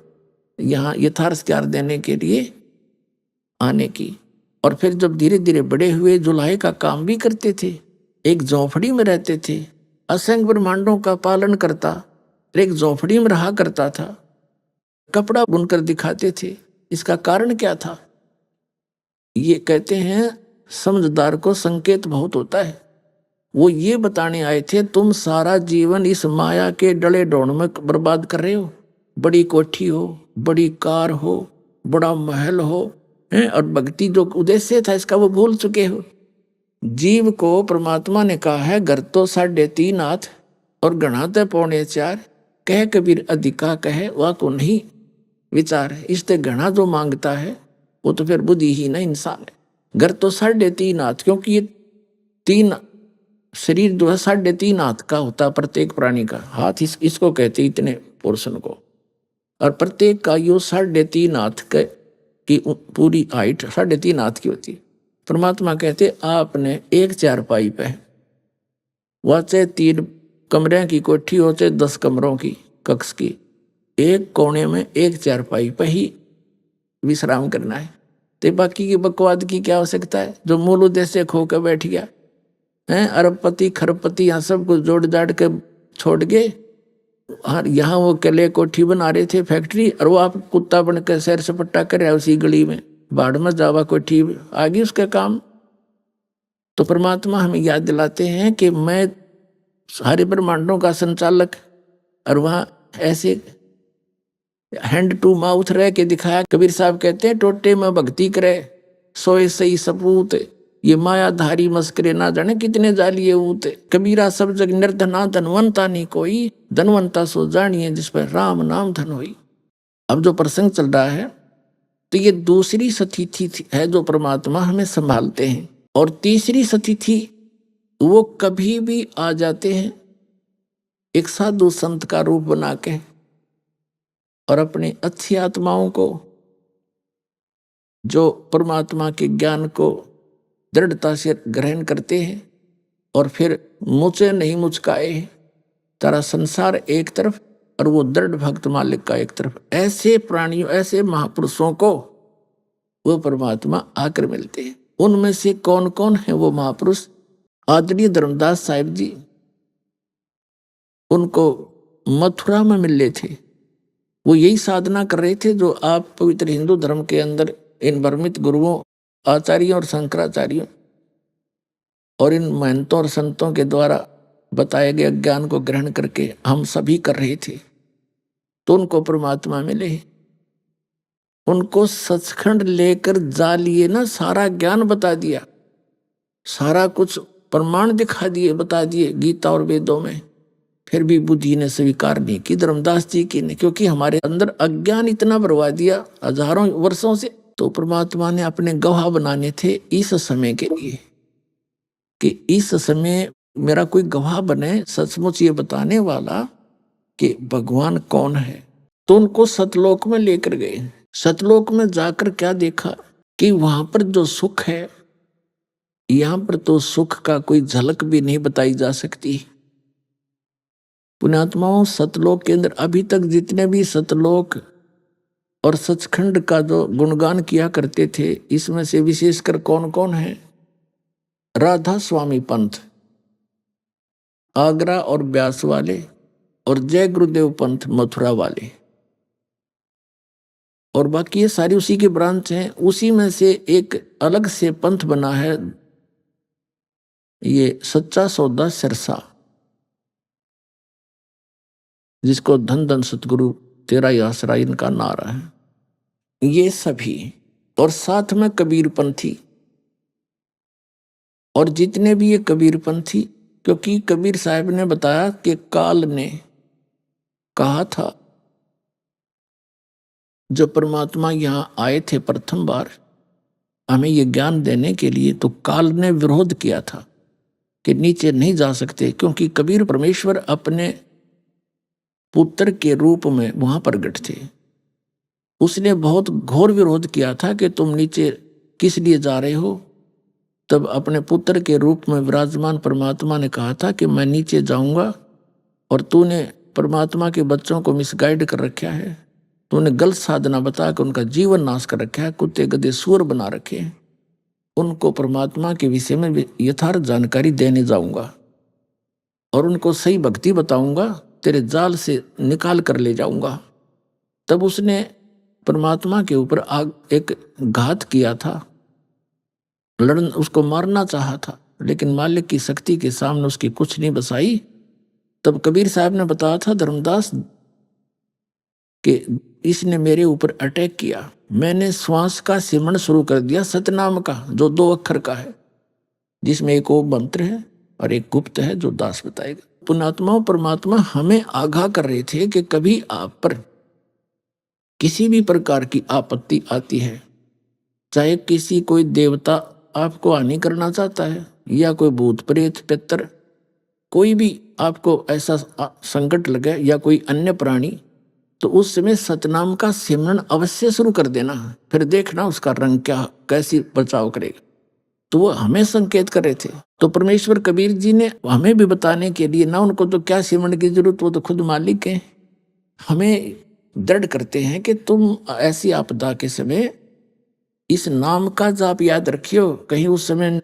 यहाँ यथार्थ ज्ञान देने के लिए आने की। और फिर जब धीरे धीरे बड़े हुए, जुलाहे का काम भी करते थे, एक झोंपड़ी में रहते थे, असंख्य ब्रह्मांडों का पालन करता, एक झोंपड़ी में रहा करता था, कपड़ा बुनकर दिखाते थे। इसका कारण क्या था? ये कहते हैं समझदार को संकेत बहुत होता है। वो ये बताने आए थे, तुम सारा जीवन इस माया के डले ढोंड में बर्बाद कर रहे हो। बड़ी कोठी हो, बड़ी कार हो, बड़ा महल हो, और भक्ति जो उद्देश्य था इसका वो भूल चुके हो। जीव को परमात्मा ने कहा है, घर तो 3.5 हाथ और गणा तो 4.25, कह कबीर अधिका कहे वा को नहीं। विचार है। इससे घना जो मांगता है वो तो फिर बुद्धिहीन इंसान है। घर तो 3.5 हाथ, क्योंकि ये 3 शरीर जो है 3.5 हाथ का होता है प्रत्येक प्राणी का। हाथ इसको कहते इतने पोर्शन को, और प्रत्येक का यो 3.5 हाथ की पूरी हाइट 3.5 हाथ की होती है। परमात्मा कहते आपने एक चारपाई पे, वह चाहे 3 कमरे की कोठी हो चाहे 10 कमरों की कक्ष की, एक कोने में एक चारपाई पे ही विश्राम करना है। तो बाकी की बकवाद की क्या आवश्यकता है? जो मूल उद्देश्य खो के बैठ गया है, अरबपति खरबपति यहाँ सब कुछ जोड़ जाड़ के छोड़ के यहाँ वो किले कोठी बना रहे थे फैक्ट्री, और वो आप कुत्ता बन के सैर सपट्टा कर रहा उसी गली में, बाढ़ में जावा कोठी आगे उसका काम। तो परमात्मा हमें याद दिलाते हैं कि मैं सारे ब्रह्मांडों का संचालक, और वहाँ ऐसे हैंड टू माउथ रह के दिखाया। कबीर साहब कहते हैं टोटे में भक्ति करे सोए सही सपूत, ये मायाधारी मस्करे ना जाने कितने जालिए ऊत। कबीरा सब जग निर्धना धनवंता नहीं कोई, धनवंता सो जानिए जिस पर राम नाम धन होई। अब जो प्रसंग चल रहा है तो ये दूसरी सतिथि है जो परमात्मा हमें संभालते हैं, और तीसरी सतिथि वो कभी भी आ जाते हैं एक साधु संत का रूप बना के, और अपनी अच्छी आत्माओं को जो परमात्मा के ज्ञान को दृढ़ता से ग्रहण करते हैं, और फिर मुझे नहीं मुचकाए तारा संसार एक तरफ और वो दृढ़ भक्त मालिक का एक तरफ, ऐसे प्राणियों ऐसे महापुरुषों को वो परमात्मा आकर मिलते हैं। उनमें से कौन कौन है वो महापुरुष? आदरणीय धर्मदास साहिब जी, उनको मथुरा में मिले थे। वो यही साधना कर रहे थे जो आप पवित्र हिंदू धर्म के अंदर इन भ्रमित गुरुओं आचार्यों और शंकराचार्यों और इन महंतों और संतों के द्वारा बताए गए ज्ञान को ग्रहण करके हम सभी कर रहे थे। तो उनको परमात्मा मिले, उनको सचखंड लेकर जा लिए ना, सारा ज्ञान बता दिया, सारा कुछ प्रमाण दिखा दिए, बता दिए गीता और वेदों में। फिर भी बुद्धि ने स्वीकार नहीं की, धर्मदास जी की ने, क्योंकि हमारे अंदर अज्ञान इतना बरवा दिया हजारों वर्षों से। तो परमात्मा ने अपने गवाह बनाने थे इस समय के लिए कि इस समय मेरा कोई गवाह बने, सचमुच ये बताने वाला कि भगवान कौन है। तो उनको सतलोक में लेकर गए। सतलोक में जाकर क्या देखा कि वहां पर जो सुख है, यहां पर तो सुख का कोई झलक भी नहीं बताई जा सकती। पुण्यात्माओं, सतलोक के अंदर अभी तक जितने भी सतलोक और सचखंड का जो गुणगान किया करते थे, इसमें से विशेषकर कौन कौन है? राधा स्वामी पंथ, आगरा और ब्यास वाले, और जय गुरुदेव पंथ मथुरा वाले, और बाकी ये सारी उसी की ब्रांच हैं। उसी में से एक अलग से पंथ बना है, ये सच्चा सौदा सिरसा, जिसको धन धन सतगुरु तेरा ही आसरा इनका नारा है। ये सभी, और साथ में कबीर पंथी, और जितने भी ये कबीर पंथी, क्योंकि कबीर साहब ने बताया कि काल ने कहा था जो परमात्मा यहां आए थे प्रथम बार हमें ये ज्ञान देने के लिए, तो काल ने विरोध किया था कि नीचे नहीं जा सकते, क्योंकि कबीर परमेश्वर अपने पुत्र के रूप में वहां प्रगट थे। उसने बहुत घोर विरोध किया था कि तुम नीचे किस लिए जा रहे हो। तब अपने पुत्र के रूप में विराजमान परमात्मा ने कहा था कि मैं नीचे जाऊंगा, और तूने परमात्मा के बच्चों को मिसगाइड कर रखा है, तूने गलत साधना बता के उनका जीवन नाश कर रखा है, कुत्ते गधे सूअर बना रखे हैं। उनको परमात्मा के विषय में यथार्थ जानकारी देने जाऊंगा, और उनको सही भक्ति बताऊंगा, तेरे जाल से निकाल कर ले जाऊंगा। तब उसने परमात्मा के ऊपर एक घात किया था, उसको मारना चाहा था, लेकिन मालिक की शक्ति के सामने उसकी कुछ नहीं बसाई। तब कबीर साहब ने बताया था धर्मदास कि इसने मेरे ऊपर अटैक किया। मैंने श्वास का सिमरण शुरू कर दिया, सतनाम का, जो 2 अक्षर का है, जिसमें एक ओम मंत्र है और एक गुप्त है जो दास बताएगा। पुण्यात्माओं, परमात्मा हमें आगाह कर रहे थे कि कभी आप पर किसी भी प्रकार की आपत्ति आती है, चाहे किसी कोई देवता आपको हानि करना चाहता है या कोई भूत प्रेत पितर, कोई भी आपको ऐसा संकट लगे या कोई अन्य प्राणी, तो उस समय सतनाम का सिमरन अवश्य शुरू कर देना, फिर देखना उसका रंग क्या कैसी बचाव करेगा। तो वो हमें संकेत कर रहे थे। तो परमेश्वर कबीर जी ने हमें भी बताने के लिए, ना उनको तो क्या सिमरन की जरूरत, वो तो खुद मालिक हैं, हमें दृढ़ करते हैं कि तुम ऐसी आपदा के समय इस नाम का जाप याद रखियो। कहीं उस समय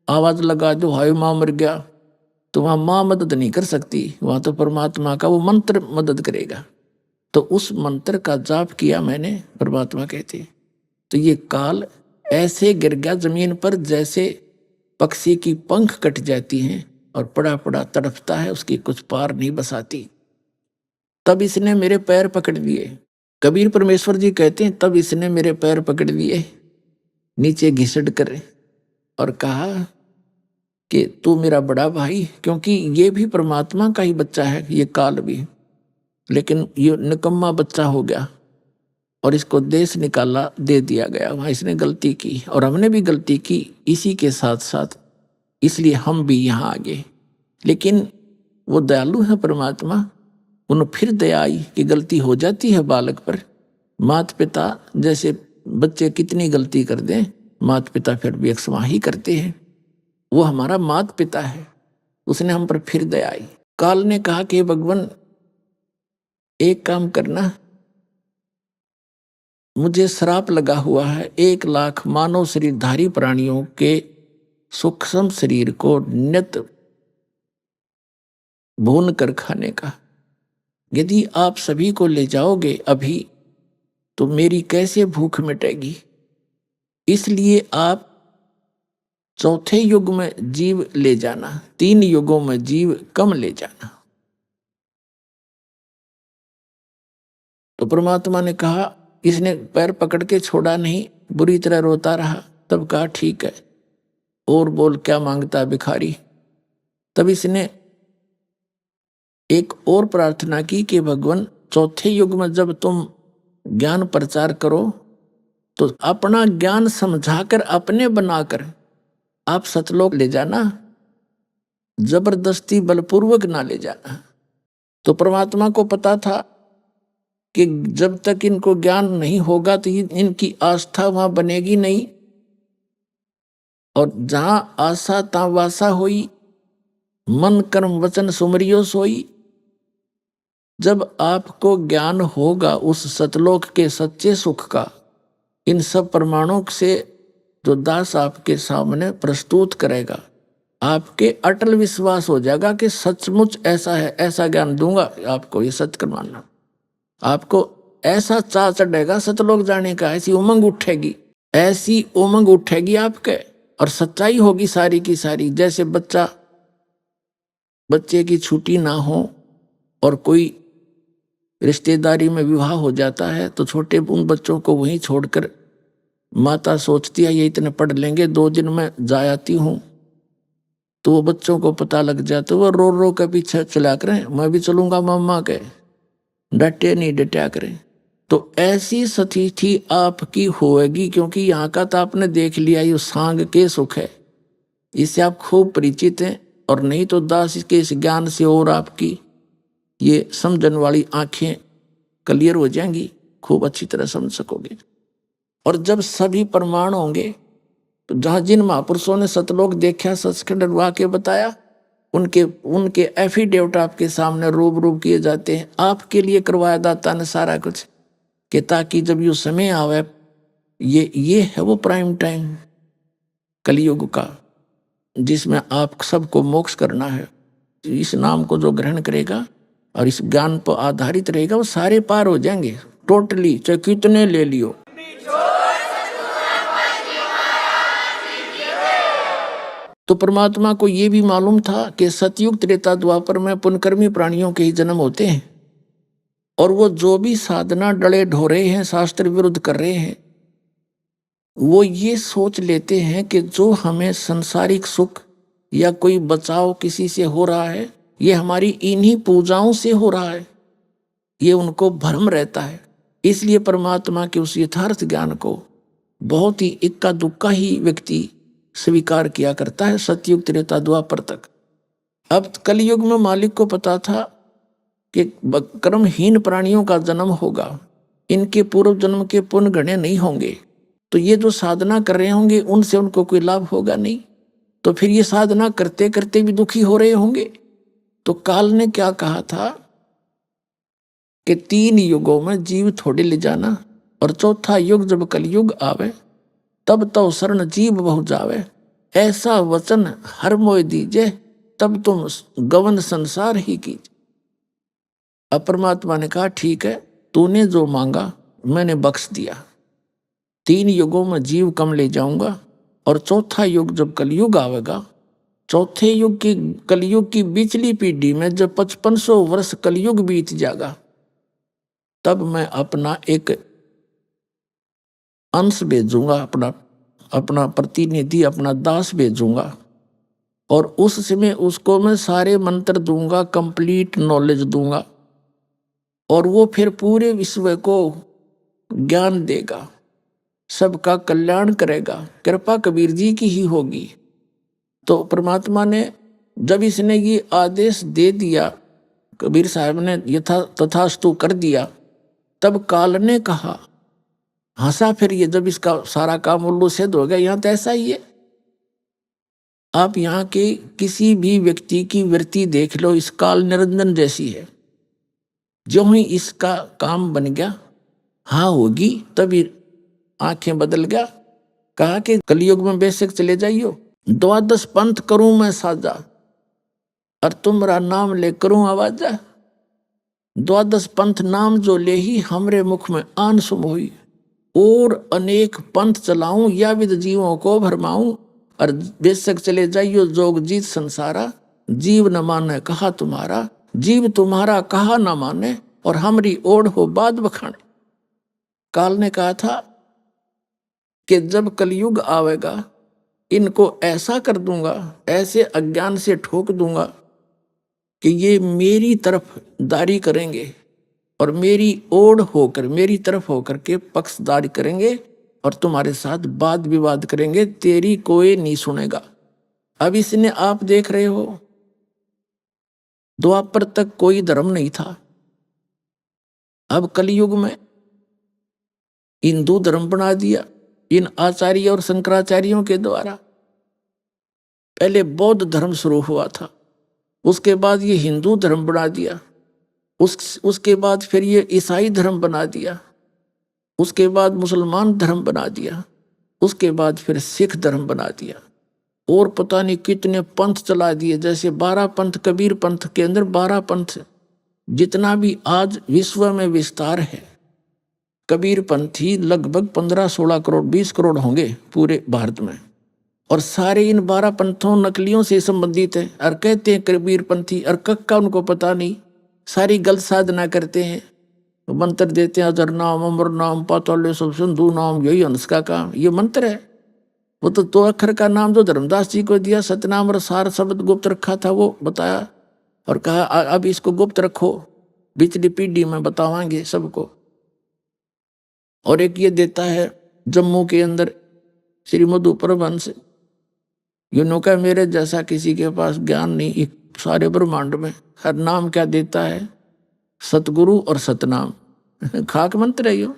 आवाज लगा दो हाय माँ मर गया, तो वहां माँ मदद नहीं कर सकती, वहां तो परमात्मा का वो मंत्र मदद करेगा। तो उस मंत्र का जाप किया मैंने, परमात्मा कहते। तो ये काल ऐसे गिर गया जमीन पर जैसे पक्षी की पंख कट जाती हैं और पड़ा पड़ा तड़पता है, उसकी कुछ पार नहीं बसाती। तब इसने मेरे पैर पकड़ लिए। कबीर परमेश्वर जी कहते हैं, तब इसने मेरे पैर पकड़ लिए नीचे घिसट कर और कहा कि तू मेरा बड़ा भाई, क्योंकि ये भी परमात्मा का ही बच्चा है, ये काल भी, लेकिन ये निकम्मा बच्चा हो गया और इसको देश निकाला दे दिया गया। वहां इसने गलती की और हमने भी गलती की इसी के साथ साथ, इसलिए हम भी यहाँ आ गए। लेकिन वो दयालु है परमात्मा, उन्हें फिर दया आई कि गलती हो जाती है बालक पर। माता पिता जैसे बच्चे कितनी गलती कर दें, माता पिता फिर भी क्षमा ही करते हैं। वो हमारा माता पिता है, उसने हम पर फिर दया आई। काल ने कहा कि भगवान एक काम करना, मुझे श्राप लगा हुआ है 1,00,000 मानव शरीरधारी प्राणियों के सूक्ष्म शरीर को नित भून कर खाने का। यदि आप सभी को ले जाओगे अभी तो मेरी कैसे भूख मिटेगी। इसलिए आप चौथे युग में जीव ले जाना, 3 युगों में जीव कम ले जाना। तो परमात्मा ने कहा, इसने पैर पकड़ के छोड़ा नहीं, बुरी तरह रोता रहा। तब कहा ठीक है, और बोल क्या मांगता भिखारी। तब इसने एक और प्रार्थना की कि भगवान चौथे युग में जब तुम ज्ञान प्रचार करो तो अपना ज्ञान समझाकर अपने बनाकर आप सतलोक ले जाना, जबरदस्ती बलपूर्वक ना ले जाना। तो परमात्मा को पता था कि जब तक इनको ज्ञान नहीं होगा तो इनकी आस्था वहां बनेगी नहीं, और जहां आशा ता वासा होई, मन कर्म वचन सुमरियो सोई। जब आपको ज्ञान होगा उस सतलोक के सच्चे सुख का, इन सब प्रमाणों से जो दास आपके सामने प्रस्तुत करेगा, आपके अटल विश्वास हो जाएगा कि सचमुच ऐसा है, ऐसा ज्ञान दूंगा आपको, ये सत्य मानना। आपको ऐसा चाह चढ़ेगा सतलोक जाने का, ऐसी उमंग उठेगी, ऐसी उमंग उठेगी आपके, और सच्चाई होगी सारी की सारी। जैसे बच्चे की छुट्टी ना हो और कोई रिश्तेदारी में विवाह हो जाता है तो छोटे उन बच्चों को वहीं छोड़कर माता सोचती है ये इतने पढ़ लेंगे, 2 दिन में जा आती हूँ। तो वो बच्चों को पता लग जाता, वो रो रो के पीछे चला करें, मैं भी चलूंगा मम्मा के, डटे नहीं डटा करें। तो ऐसी स्थिति आपकी होएगी, क्योंकि यहाँ का तो आपने देख लिया, ये सांग के सुख है, इससे आप खूब परिचित हैं। और नहीं तो दास के इस ज्ञान से और आपकी ये समझन वाली आंखें क्लियर हो जाएंगी, खूब अच्छी तरह समझ सकोगे। और जब सभी प्रमाण होंगे तो जहां जिन महापुरुषों ने सतलोक देखा, सचखंड वाक्य बताया, उनके एफिडेविट आपके सामने रूबरू किए जाते हैं। आपके लिए करवाया दाता ने सारा कुछ, कि ताकि जब ये समय आवे, ये है वो प्राइम टाइम कलयुग का, जिसमें आप सबको मोक्ष करना है। इस नाम को जो ग्रहण करेगा और इस ज्ञान पर आधारित रहेगा, वो सारे पार हो जाएंगे टोटली, चाहे कितने ले लियो। तो परमात्मा को ये भी मालूम था कि सतयुग त्रेता द्वापर में पुनकर्मी प्राणियों के ही जन्म होते हैं, और वो जो भी साधना डले ढोरे हैं, शास्त्र विरुद्ध कर रहे हैं, वो ये सोच लेते हैं कि जो हमें संसारिक सुख या कोई बचाव किसी से हो रहा है, ये हमारी इन्हीं पूजाओं से हो रहा है। ये उनको भ्रम रहता है। इसलिए परमात्मा के उस यथार्थ ज्ञान को बहुत ही इक्का दुक्का ही व्यक्ति स्वीकार किया करता है, सतयुग त्रेता द्वापर तक। अब कलयुग में मालिक को पता था कि कर्महीन प्राणियों का जन्म होगा, इनके पूर्व जन्म के पुण्य गणे नहीं होंगे, तो ये जो साधना कर रहे होंगे उनसे उनको कोई लाभ होगा नहीं, तो फिर ये साधना करते करते भी दुखी हो रहे होंगे। तो काल ने क्या कहा था कि 3 युगों में जीव थोड़े ले जाना, और चौथा युग जब कलयुग आवे तब तो शरण जीव बहु जावे, ऐसा वचन हर मोय दीजे, तब तुम गवन संसार ही कीजिए। अब परमात्मा ने कहा ठीक है, तूने जो मांगा मैंने बख्श दिया, 3 युगों में जीव कम ले जाऊंगा, और चौथा युग जब कलयुग आवेगा, चौथे युग की कलयुग की बिचली पीढ़ी में जब 5500 वर्ष कलयुग बीत जाएगा, तब मैं अपना एक अंश भेजूंगा, अपना प्रतिनिधि, अपना दास भेजूंगा, और उस समय उसको मैं सारे मंत्र दूंगा, कंप्लीट नॉलेज दूंगा, और वो फिर पूरे विश्व को ज्ञान देगा, सबका कल्याण करेगा। कृपा कबीर जी की ही होगी। तो परमात्मा ने जब इसने ये आदेश दे दिया, कबीर साहब ने यथा तथास्तु कर दिया, तब काल ने कहा, हंसा फिर ये, जब इसका सारा काम उल्लू सिद्ध हो गया। यहाँ तो ऐसा ही है, आप यहाँ के किसी भी व्यक्ति की वृत्ति देख लो, इस काल निरंजन जैसी है। जो ही इसका काम बन गया, हाँ होगी, तभी आंखें बदल गया। कहा कि कलयुग में बेशक चले जाइयो, 12 पंथ करूं मैं साजा, और तुम्हारा नाम ले करूं आवाजा। 12 पंथ नाम जो ले ही हमरे मुख में आन सुम हुई, और अनेक पंथ चलाऊं या विद जीवों को भरमाऊं, और बेशक चले जाइयो जोग जीत संसारा, जीव न माने कहा तुम्हारा, जीव तुम्हारा कहा न माने, और हमरी ओढ़ हो बाद बखाने। काल ने कहा था कि जब कलयुग आवेगा, इनको ऐसा कर दूंगा, ऐसे अज्ञान से ठोक दूंगा कि ये मेरी तरफ दारी करेंगे, और मेरी ओढ़ होकर, मेरी तरफ होकर के पक्षदारी करेंगे, और तुम्हारे साथ वाद विवाद करेंगे, तेरी कोई नहीं सुनेगा। अब इसने आप देख रहे हो, द्वापर तक कोई धर्म नहीं था, अब कलयुग में हिंदू धर्म बना दिया इन आचार्य और शंकराचार्यों के द्वारा। पहले बौद्ध धर्म शुरू हुआ था, उसके बाद ये हिंदू धर्म बना दिया, उसके बाद फिर ये ईसाई धर्म बना दिया, उसके बाद मुसलमान धर्म बना दिया, उसके बाद फिर सिख धर्म बना दिया, और पता नहीं कितने पंथ चला दिए। जैसे 12 पंथ, कबीर पंथ के अंदर 12 पंथ, जितना भी आज विश्व में विस्तार है, कबीर पंथी लगभग 15-16 करोड़ 20 करोड़ होंगे पूरे भारत में, और सारे इन 12 पंथों नकलियों से संबंधित है, और कहते हैं कबीर पंथी, और कक का उनको पता नहीं, सारी गलत साधना करते हैं, मंत्र देते हैं, अजर नाम, अमर नाम, पाताल सब सिंधु नाम, यही हंस का काम, ये मंत्र है। वो तो 2 अक्षर का नाम जो धर्मदास जी को दिया, सतनाम और सार शब्द गुप्त रखा था, वो बताया, और कहा अब इसको गुप्त रखो, पिछली पीढ़ी में बतावांगे सबको। और एक ये देता है जम्मू के अंदर श्री मधु परमहंस, यूं का मेरे जैसा किसी के पास ज्ञान नहीं, एक सारे ब्रह्मांड में। हर नाम क्या देता है, सतगुरु और सतनाम, खाक मंत्र है यो।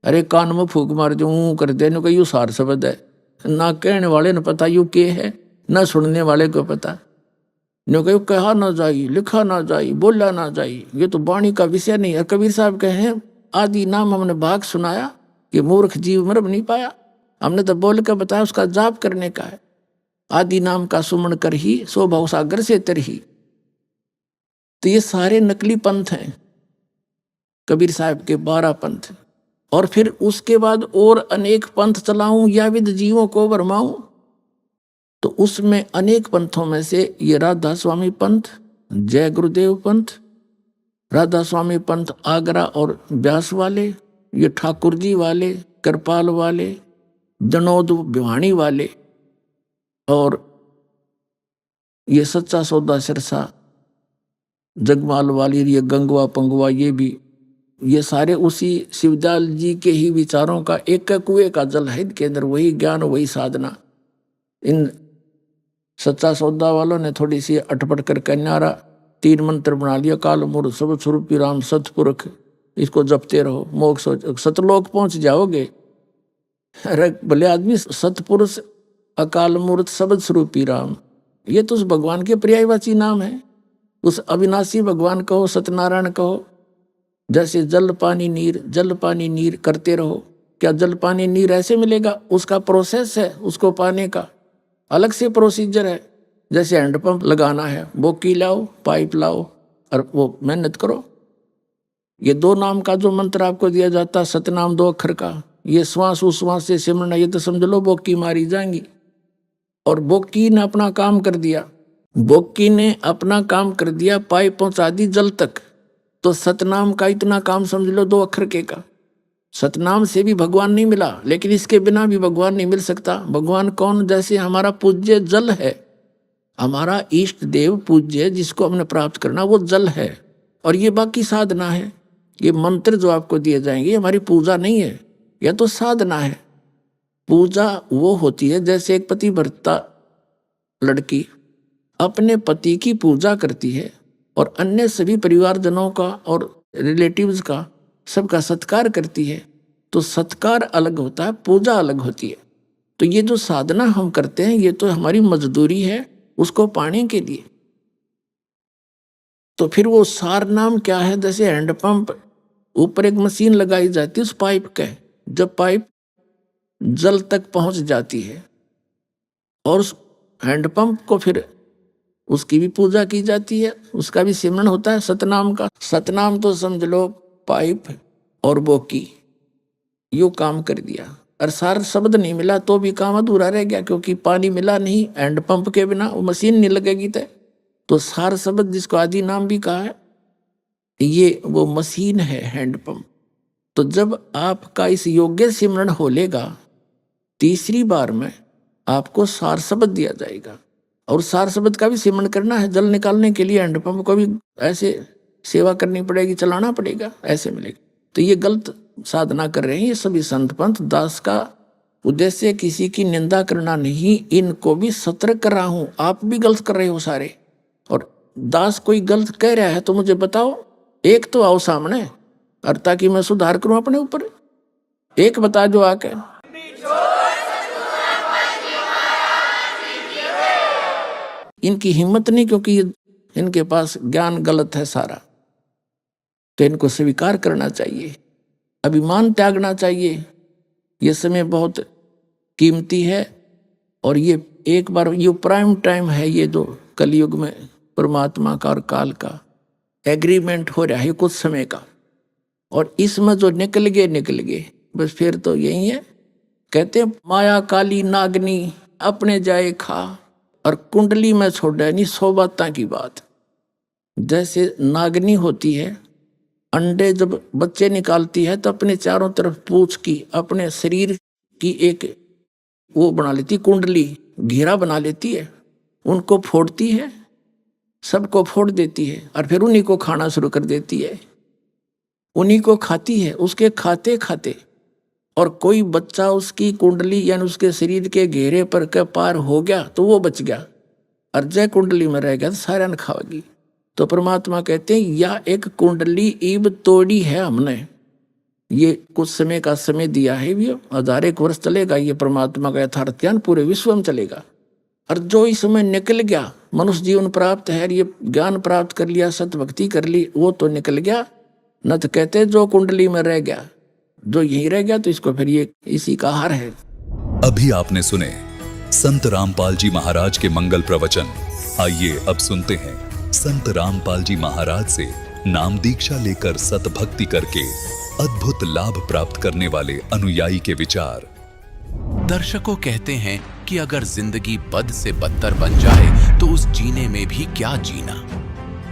अरे कान में फूक मार जो कर दे, नो यू सार शब्द है, ना कहने वाले ने पता यू के है, ना सुनने वाले को पता। नो कहा ना जाई, लिखा ना जाई, बोला ना जाई, ये तो वाणी का विषय नहीं है। कबीर साहब कहे आदि नाम हमने भाग सुनाया कि मूर्ख जीव मरब नहीं पाया, हमने तो बोल कर बताया, उसका जाप करने का है। आदि नाम का सुमन कर ही सो भव सागर से तरही। तो ये सारे नकली पंथ हैं, कबीर साहब के 12 पंथ। और फिर उसके बाद और अनेक पंथ चलाऊं या विद जीवों को भरमाऊं, तो उसमें अनेक पंथों में से ये राधा स्वामी पंथ, जय गुरुदेव पंथ, राधा स्वामी पंथ आगरा और ब्यास वाले, ये ठाकुर जी वाले, कृपाल वाले, जनोद भिवाणी वाले, और ये सच्चा सौदा सिरसा जगमाल वाली, ये गंगवा पंगवा, ये भी ये सारे उसी शिवदयाल जी के ही विचारों का एक कुएं का जल है इनके अंदर, वही ज्ञान वही साधना। इन सच्चा सौदा वालों ने थोड़ी सी अटपट करके न्यारा 3 मंत्र बना लिया, काल मूर्त सब स्वरूपी राम सतपुरख, इसको जपते रहो मोक्ष सतलोक पहुंच जाओगे। अरे भले आदमी सतपुरुष अकाल मूर्त सबद स्वरूपी राम, ये तो उस भगवान के पर्यायवाची नाम है। उस अविनाशी भगवान कहो, सत्यनारायण कहो। जैसे जल पानी नीर करते रहो। क्या जल पानी नीर ऐसे मिलेगा? उसका प्रोसेस है, उसको पाने का अलग से प्रोसीजर है। जैसे हैंडपंप लगाना है, बोकी लाओ, पाइप लाओ और वो मेहनत करो। ये 2 नाम का जो मंत्र आपको दिया जाता है, सतनाम 2 अक्षर का, ये श्वास उश्वास से सिमरना, ये तो समझ लो बोकी मारी जाएंगी। और बोकी ने अपना काम कर दिया, पाइप पहुंचा दी जल तक। तो सतनाम का इतना काम समझ लो 2 अक्षर के का। सतनाम से भी भगवान नहीं मिला, लेकिन इसके बिना भी भगवान नहीं मिल सकता। भगवान कौन? जैसे हमारा पूज्य जल है, हमारा इष्ट देव पूज्य जिसको हमने प्राप्त करना वो जल है। और ये बाकी साधना है। ये मंत्र जो आपको दिए जाएंगे हमारी पूजा नहीं है, यह तो साधना है। पूजा वो होती है जैसे एक पतिव्रता लड़की अपने पति की पूजा करती है और अन्य सभी परिवारजनों का और रिलेटिव्स का सबका सत्कार करती है। तो सत्कार अलग होता है, पूजा अलग होती है। तो ये जो साधना हम करते हैं ये तो हमारी मजदूरी है उसको पाने के लिए। तो फिर वो सार नाम क्या है? जैसे हैंडपंप ऊपर एक मशीन लगाई जाती है उस पाइप के, जब पाइप जल तक पहुंच जाती है और उस हैंडपंप को फिर उसकी भी पूजा की जाती है, उसका भी सिमरन होता है सतनाम का। सतनाम तो समझ लो पाइप और बोकी यूं काम कर दिया। और सार शब्द नहीं मिला तो भी काम अधूरा रह गया, क्योंकि पानी मिला नहीं, हैंडपंप के बिना वो मशीन नहीं लगेगी। तो सार शब्द जिसको आदि नाम भी कहा है, ये वो मशीन है हैंडपंप। तो जब आपका इस योग्य सिमरन हो लेगा, तीसरी बार में आपको सार शब्द दिया जाएगा। और सार शब्द का भी सिमरन करना है। जल निकालने के लिए हैंडपंप को भी ऐसे सेवा करनी पड़ेगी, चलाना पड़ेगा, ऐसे मिलेगा। तो ये गलत साधना कर रहे हैं ये सभी संत पंथ। दास का उद्देश्य किसी की निंदा करना नहीं, इनको भी सतर्क कर रहा हूं। आप भी गलत कर रहे हो सारे। और दास कोई गलत कह रहा है तो मुझे बताओ, एक तो आओ सामने और ताकि मैं सुधार करूं अपने ऊपर। एक बता जो आके। इनकी हिम्मत नहीं, क्योंकि इनके पास ज्ञान गलत है सारा। तो इनको स्वीकार करना चाहिए, अभिमान त्यागना चाहिए। ये समय बहुत कीमती है और ये एक बार ये प्राइम टाइम है, ये जो कलयुग में परमात्मा का और काल का एग्रीमेंट हो रहा है कुछ समय का। और इसमें जो निकल गए बस फिर तो यही है। कहते हैं माया काली नागनी अपने जाए खा, और कुंडली में छोड़ा नहीं 100 बातें की बात। जैसे नागनी होती है, अंडे जब बच्चे निकालती है तो अपने चारों तरफ पूंछ की अपने शरीर की एक वो बना लेती, कुंडली घेरा बना लेती है, उनको फोड़ती है, सबको फोड़ देती है और फिर उन्हीं को खाना शुरू कर देती है, उन्हीं को खाती है। उसके खाते खाते और कोई बच्चा उसकी कुंडली यानी उसके शरीर के घेरे पर के पार हो गया तो वो बच गया, और जय कुंडली में रह गया तो सारा न खाएगी। तो परमात्मा कहते हैं या एक कुंडली ईब तोड़ी है हमने, ये कुछ समय का समय दिया है, भी 1000 वर्ष चलेगा। ये परमात्मा का यथार्थ ज्ञान पूरे विश्व में चलेगा। और जो इस समय निकल गया, मनुष्य जीवन प्राप्त है, ये ज्ञान प्राप्त कर लिया, सत भक्ति कर ली, वो तो निकल गया। न तो कहते जो कुंडली में रह गया, जो यही रह गया तो इसको फिर ये इसी का हार है। अभी आपने सुने संत रामपाल जी महाराज के मंगल प्रवचन। आइए अब सुनते हैं संत रामपाल जी महाराज से नाम दीक्षा लेकर सत भक्ति करके अद्भुत लाभ प्राप्त करने वाले अनुयायी के विचार। दर्शकों कहते हैं कि अगर जिंदगी बद से बदतर बन जाए तो उस जीने में भी क्या जीना।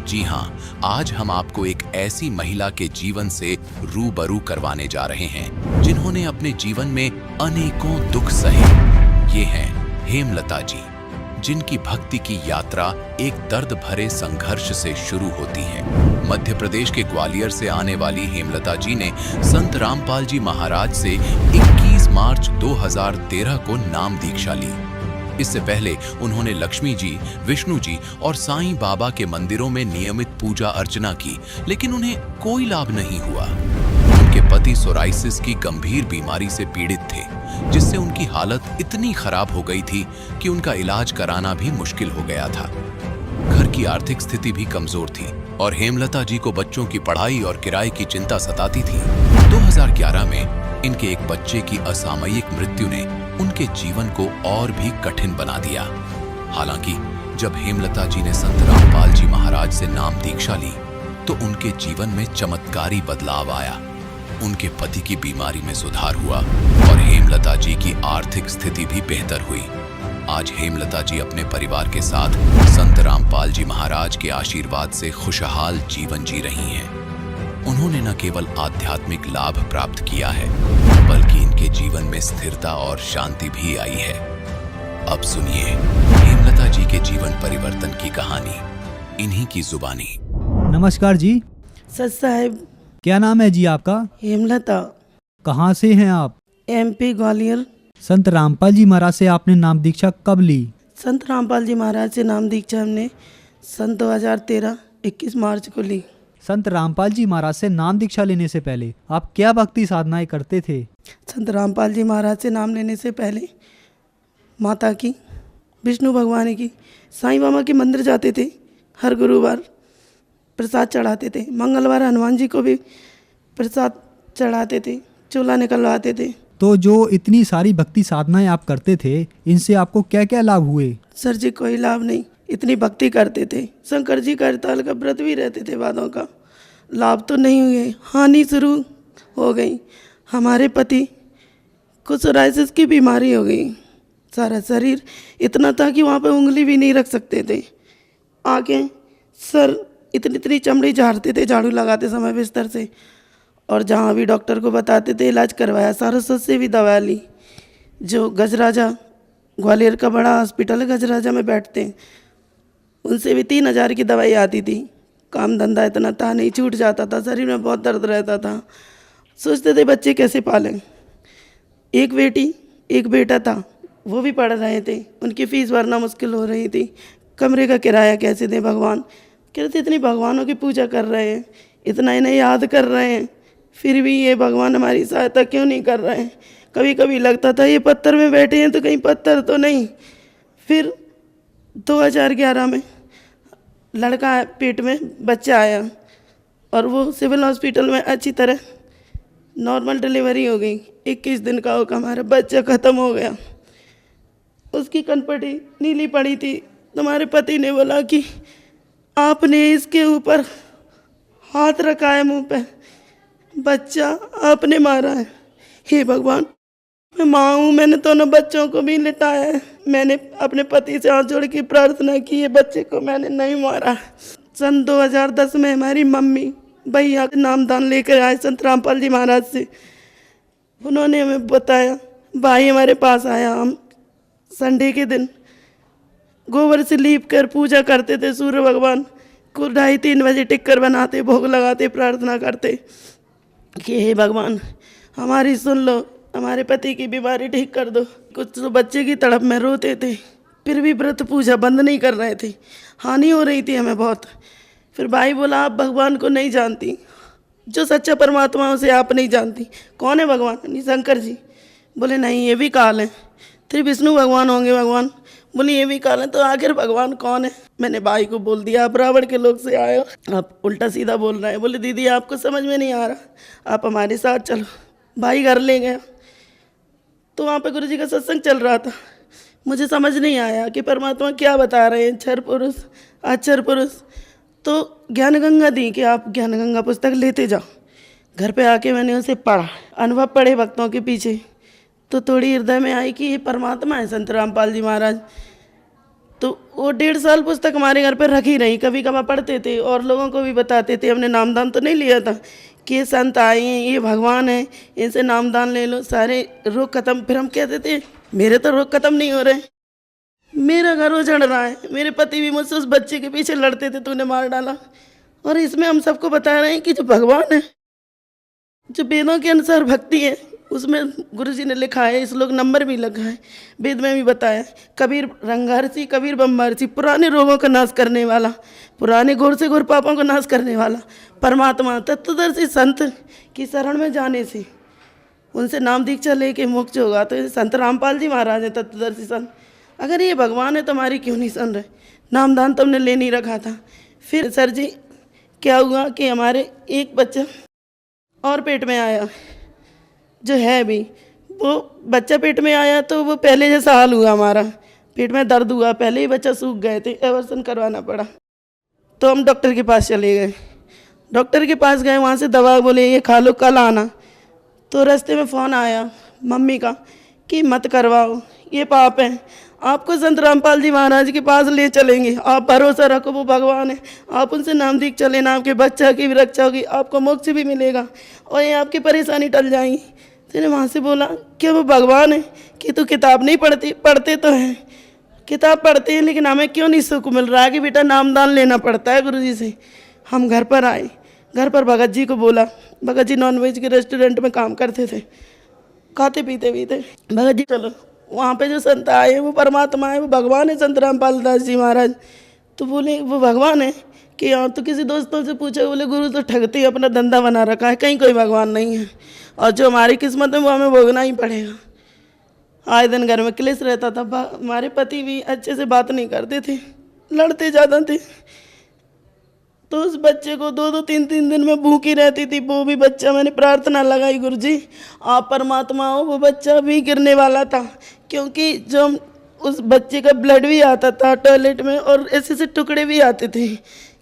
जी हाँ, आज हम आपको एक ऐसी महिला के जीवन से रूबरू करवाने जा रहे हैं जिन्होंने अपने जीवन में अनेकों दुख सहे। ये हैं हेमलता जी, जिनकी भक्ति की यात्रा एक दर्द भरे संघर्ष से शुरू होती है। मध्य प्रदेश के ग्वालियर से आने वाली हेमलता जी ने संत रामपाल जी महाराज से 21 मार्च 2013 को नाम दीक्षा ली। इससे पहले उन्होंने लक्ष्मी जी, विष्णु जी और साईं बाबा के मंदिरों में नियमित पूजा अर्चना की, लेकिन उन्हें कोई लाभ नहीं हुआ। उनके पति सोराइसिस की गंभीर बीमारी से पीड़ित थे, जिससे उनकी हालत इतनी खराब हो गई थी कि उनका इलाज कराना भी मुश्किल हो गया था। घर की आर्थिक स्थिति भी कमजोर थी और हेमलता जी को बच्चों की पढ़ाई और किराए की चिंता सताती थी। 2011 में इनके एक बच्चे की असामयिक मृत्यु ने उनके जीवन को और भी कठिन बना दिया। हालांकि जब हेमलता जी ने संत रामपाल जी महाराज से नाम दीक्षा ली तो उनके जीवन में चमत्कारी बदलाव आया। उनके पति की बीमारी में सुधार हुआ और हेमलता जी की आर्थिक स्थिति भी बेहतर हुई। आज हेमलता जी अपने परिवार के साथ संत रामपाल जी महाराज के आशीर्वाद से खुशहाल जीवन जी रही हैं। उन्होंने न केवल आध्यात्मिक लाभ प्राप्त किया है, बल्कि इनके जीवन में स्थिरता और शांति भी आई है। अब सुनिए हेमलता जी के जीवन परिवर्तन की कहानी इन्हीं की जुबानी। नमस्कार जी। सच साहेब। क्या नाम है जी आपका? हेमलता। कहाँ से हैं आप? MP ग्वालियर। संत रामपाल जी महाराज से आपने नाम दीक्षा कब ली? संत रामपाल जी महाराज से नाम दीक्षा हमने सन 2013 21 मार्च को ली। संत रामपाल जी महाराज से नाम दीक्षा लेने से पहले आप क्या भक्ति साधनाएं करते थे? संत रामपाल जी महाराज से नाम लेने से पहले माता की, विष्णु भगवान की, साईं बाबा के मंदिर जाते थे। हर गुरुवार प्रसाद चढ़ाते थे। मंगलवार हनुमान जी को भी प्रसाद चढ़ाते थे, चूल्हा निकलवाते थे। तो जो इतनी सारी भक्ति साधनाएं आप करते थे, इनसे आपको क्या क्या लाभ हुए? सर जी कोई लाभ नहीं, इतनी भक्ति करते थे। शंकर जी का हड़ताल का व्रत भी रहते थे वादों का। लाभ तो नहीं हुए, हानि शुरू हो गई। हमारे पति को सोराइसिस की बीमारी हो गई। सारा शरीर इतना था कि वहाँ पे उंगली भी नहीं रख सकते थे। आंखें, सर, इतनी इतनी चमड़ी झाड़ते थे झाड़ू लगाते समय बिस्तर से। और जहाँ भी डॉक्टर को बताते थे इलाज करवाया, सारस्वत से भी दवा ली। जो गजराजा, ग्वालियर का बड़ा हॉस्पिटल है, गजराजा में बैठते हैं, उनसे भी 3000 की दवाई आती थी। काम धंधा इतना था नहीं, छूट जाता था, शरीर में बहुत दर्द रहता था। सोचते थे बच्चे कैसे पालें। एक बेटी एक बेटा था, वो भी पढ़ रहे थे, उनकी फीस भरना मुश्किल हो रही थी। कमरे का किराया कैसे दें भगवान। कहते इतनी भगवानों की पूजा कर रहे हैं, इतना इन्हें याद कर रहे हैं, फिर भी ये भगवान हमारी सहायता क्यों नहीं कर रहे हैं। कभी कभी लगता था ये पत्थर में बैठे हैं तो कहीं पत्थर तो नहीं। फिर 2011 में लड़का पेट में बच्चा आया और वो सिविल हॉस्पिटल में अच्छी तरह नॉर्मल डिलीवरी हो गई। 21 दिन का होगा, हमारा बच्चा ख़त्म हो गया। उसकी कनपटी नीली पड़ी थी। तुम्हारे पति ने बोला कि आपने इसके ऊपर हाथ रखा है मुंह पे, बच्चा आपने मारा है। हे भगवान, मैं माँ हूँ, मैंने दोनों बच्चों को भी लिटाया है। मैंने अपने पति से हाथ जोड़ के प्रार्थना की है, बच्चे को मैंने नहीं मारा। सन 2010 में हमारी मम्मी भैया नामदान लेकर आए संत रामपाल जी महाराज से। उन्होंने हमें बताया, भाई हमारे पास आया। हम संडे के दिन गोबर से लीप कर पूजा करते थे। सूर्य भगवान को 2:30-3 बजे टिक्कर बनाते, भोग लगाते, प्रार्थना करते कि हे भगवान हमारी सुन लो, हमारे पति की बीमारी ठीक कर दो। कुछ तो बच्चे की तड़प में रोते थे, फिर भी व्रत पूजा बंद नहीं कर रहे थे। हानि हो रही थी हमें बहुत। फिर भाई बोला आप भगवान को नहीं जानती, जो सच्चा परमात्मा है उसे आप नहीं जानती। कौन है भगवान? नहीं, शंकर जी। बोले नहीं, ये भी काल है। फिर विष्णु भगवान होंगे भगवान। बोली ये भी काल है, तो आखिर भगवान कौन है? मैंने भाई को बोल दिया आप रावण के लोग से आए हो, आप उल्टा सीधा बोल रहे हैं। बोले दीदी आपको समझ में नहीं आ रहा, आप हमारे साथ चलो। भाई घर ले गया तो वहाँ पे गुरु जी का सत्संग चल रहा था। मुझे समझ नहीं आया कि परमात्मा क्या बता रहे हैं, क्षर पुरुष अक्षर पुरुष। तो ज्ञान गंगा दी कि आप ज्ञान गंगा पुस्तक लेते जाओ। घर पे आके मैंने उसे पढ़ा, अनुभव पढ़े भक्तों के पीछे, तो थोड़ी हृदय में आई कि ये परमात्मा है संत रामपाल जी महाराज। तो वो 1.5 साल पुस्तक हमारे घर पर रखी रही। कभी कभार पढ़ते थे और लोगों को भी बताते थे। हमने नामदान तो नहीं लिया था कि ये संत आए हैं, ये भगवान है, इनसे नामदान ले लो, सारे रोग खत्म। फिर हम कहते थे मेरे तो रोग खत्म नहीं हो रहे। मेरा घर उजड़ रहा है, मेरे पति भी मुझसे उस बच्चे के पीछे लड़ते थे, तूने मार डाला। और इसमें हम सबको बता रहे हैं कि जो भगवान है, जो वेदों के अनुसार भक्ति है, उसमें गुरुजी ने लिखा है, इस लोग नंबर भी लिखा है, वेद में भी बताया है, कबीर रंगारसी कबीर बम्बारसी, पुराने रोगों का नाश करने वाला, पुराने घोर से घोर पापों का नाश करने वाला परमात्मा तत्वदर्शी संत की शरण में जाने से, उनसे नाम दीक्षा लेके मोक्ष होगा। तो ये संत रामपाल जी महाराज हैं तत्वदर्शी संत। अगर ये भगवान है तो हमारी क्यों नहीं सुन रहे? नामदान तुमने ले नहीं रखा था। फिर सर जी क्या हुआ कि हमारे एक बच्चा और पेट में आया, जो है भी वो बच्चा पेट में आया तो वो पहले जैसा हाल हुआ, हमारा पेट में दर्द हुआ, पहले ही बच्चा सूख गए थे, एवर्सन करवाना पड़ा। तो हम डॉक्टर के पास चले गए, डॉक्टर के पास गए, वहाँ से दवा बोले ये खा लो कल आना। तो रास्ते में फ़ोन आया मम्मी का कि मत करवाओ, ये पाप है, आपको संत रामपाल जी महाराज के पास ले चलेंगे, आप भरोसा रखो, वो भगवान है, आप उनसे नाम दीक्षा लेना, आपके बच्चा की भी रक्षा होगी, आपको मोक्ष भी मिलेगा और ये आपकी परेशानी टल जाएगी। मैंने वहाँ से बोला क्या वो भगवान है कि तू किताब नहीं पढ़ती? पढ़ते तो हैं, किताब पढ़ते हैं, लेकिन हमें क्यों नहीं सुख मिल रहा है कि बेटा नामदान लेना पड़ता है गुरुजी से। हम घर पर आए, घर पर भगत जी को बोला, भगत जी नॉनवेज के रेस्टोरेंट में काम करते थे, खाते पीते भी थे। भगत जी चलो वहाँ पे जो संत आए वो परमात्मा है, वो भगवान है संत रामपाल दास जी महाराज। तो बोले वो भगवान है कि हाँ। तो किसी दोस्तों से पूछा, बोले गुरु तो ठगते ही अपना धंधा बना रखा है, कहीं कोई भगवान नहीं है, और जो हमारी किस्मत है वो हमें भोगना ही पड़ेगा। आए दिन घर में क्लेश रहता था, हमारे पति भी अच्छे से बात नहीं करते थे, लड़ते ज़्यादा थे। तो उस बच्चे को 2-2 3-3 दिन में भूखी रहती थी वो भी बच्चा। मैंने प्रार्थना लगाई, गुरुजी आप परमात्मा हो, वो बच्चा भी गिरने वाला था, क्योंकि जो उस बच्चे का ब्लड भी आता था टॉयलेट में और ऐसे से टुकड़े भी आते थे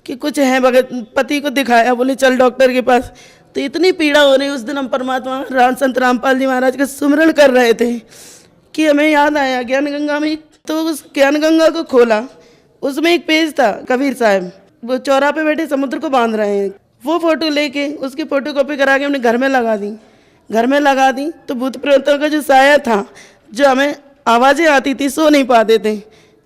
कि कुछ है। भगत पति को दिखाया, बोले चल डॉक्टर के पास। तो इतनी पीड़ा हो रही, उस दिन हम परमात्मा संत रामपाल जी महाराज का सुमिरन कर रहे थे कि हमें याद आया ज्ञान गंगा में। तो उस ज्ञान गंगा को खोला, उसमें एक पेज था, कबीर साहब वो चौराहे पे बैठे समुद्र को बांध रहे हैं, वो फोटो लेके उसकी फोटो कॉपी करा के हमने घर में लगा दी। घर में लगा दी तो भूत प्रेतों का जो साया था, जो हमें आवाज़ें आती थी, सो नहीं पाते थे,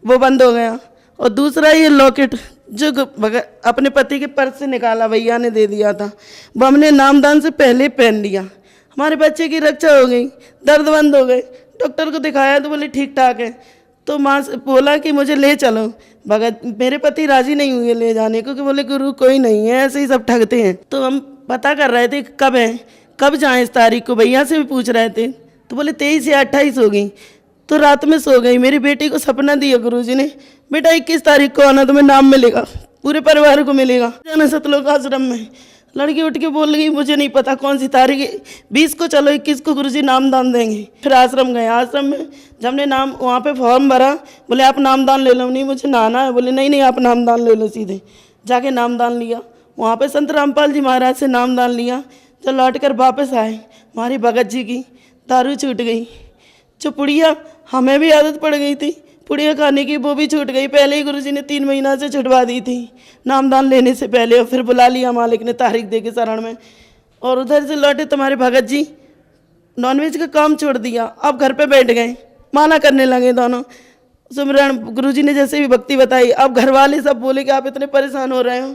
वो बंद हो गया। और दूसरा ये लॉकेट जो अपने पति के पर्स से निकाला, भैया ने दे दिया था, वो हमने नामदान से पहले पहन लिया। हमारे बच्चे की रक्षा हो गई, दर्द बंद हो गए। डॉक्टर को दिखाया तो बोले ठीक ठाक है। तो माँ से बोला कि मुझे ले चलो, भगत मेरे पति राजी नहीं हुए ले जाने को, कि बोले गुरु कोई नहीं है, ऐसे ही सब ठगते हैं। तो हम पता कर रहे थे कब है, कब जाएं इस तारीख को, भैया से भी पूछ रहे थे। तो बोले 23 या 28 हो गई। तो रात में सो गई। मेरी बेटी को सपना दिया गुरुजी ने, बेटा 21 तारीख को आना, तुम्हें नाम मिलेगा, पूरे परिवार को मिलेगा, जाना सतलोक आश्रम में। लड़की उठ के बोल गई मुझे नहीं पता कौन सी तारीख है, 20 को चलो 21 को गुरुजी नामदान देंगे। फिर आश्रम गए, आश्रम में जब हमने नाम वहाँ पे फॉर्म भरा, बोले आप नामदान ले लो। नहीं मुझे नहाना है, बोले नहीं आप नामदान ले लो। सीधे जाके नामदान लिया, वहाँ पे संत रामपाल जी महाराज से नामदान लिया। जब लौट कर वापस आए, हमारी भगत जी की दारू छूट गई। जो पुड़िया हमें भी आदत पड़ गई थी पुड़िया खाने की, वो भी छूट गई। पहले ही गुरुजी ने 3 महीना से छुटवा दी थी नामदान लेने से पहले, और फिर बुला लिया मालिक ने तारीख दे के शरण में। और उधर से लौटे तुम्हारे भगत जी नॉनवेज का काम छोड़ दिया, अब घर पे बैठ गए, माला करने लगे दोनों। सुमिरन गुरुजी ने जैसे भी भक्ति बताई, अब घर वाले सब बोले कि आप इतने परेशान हो रहे हो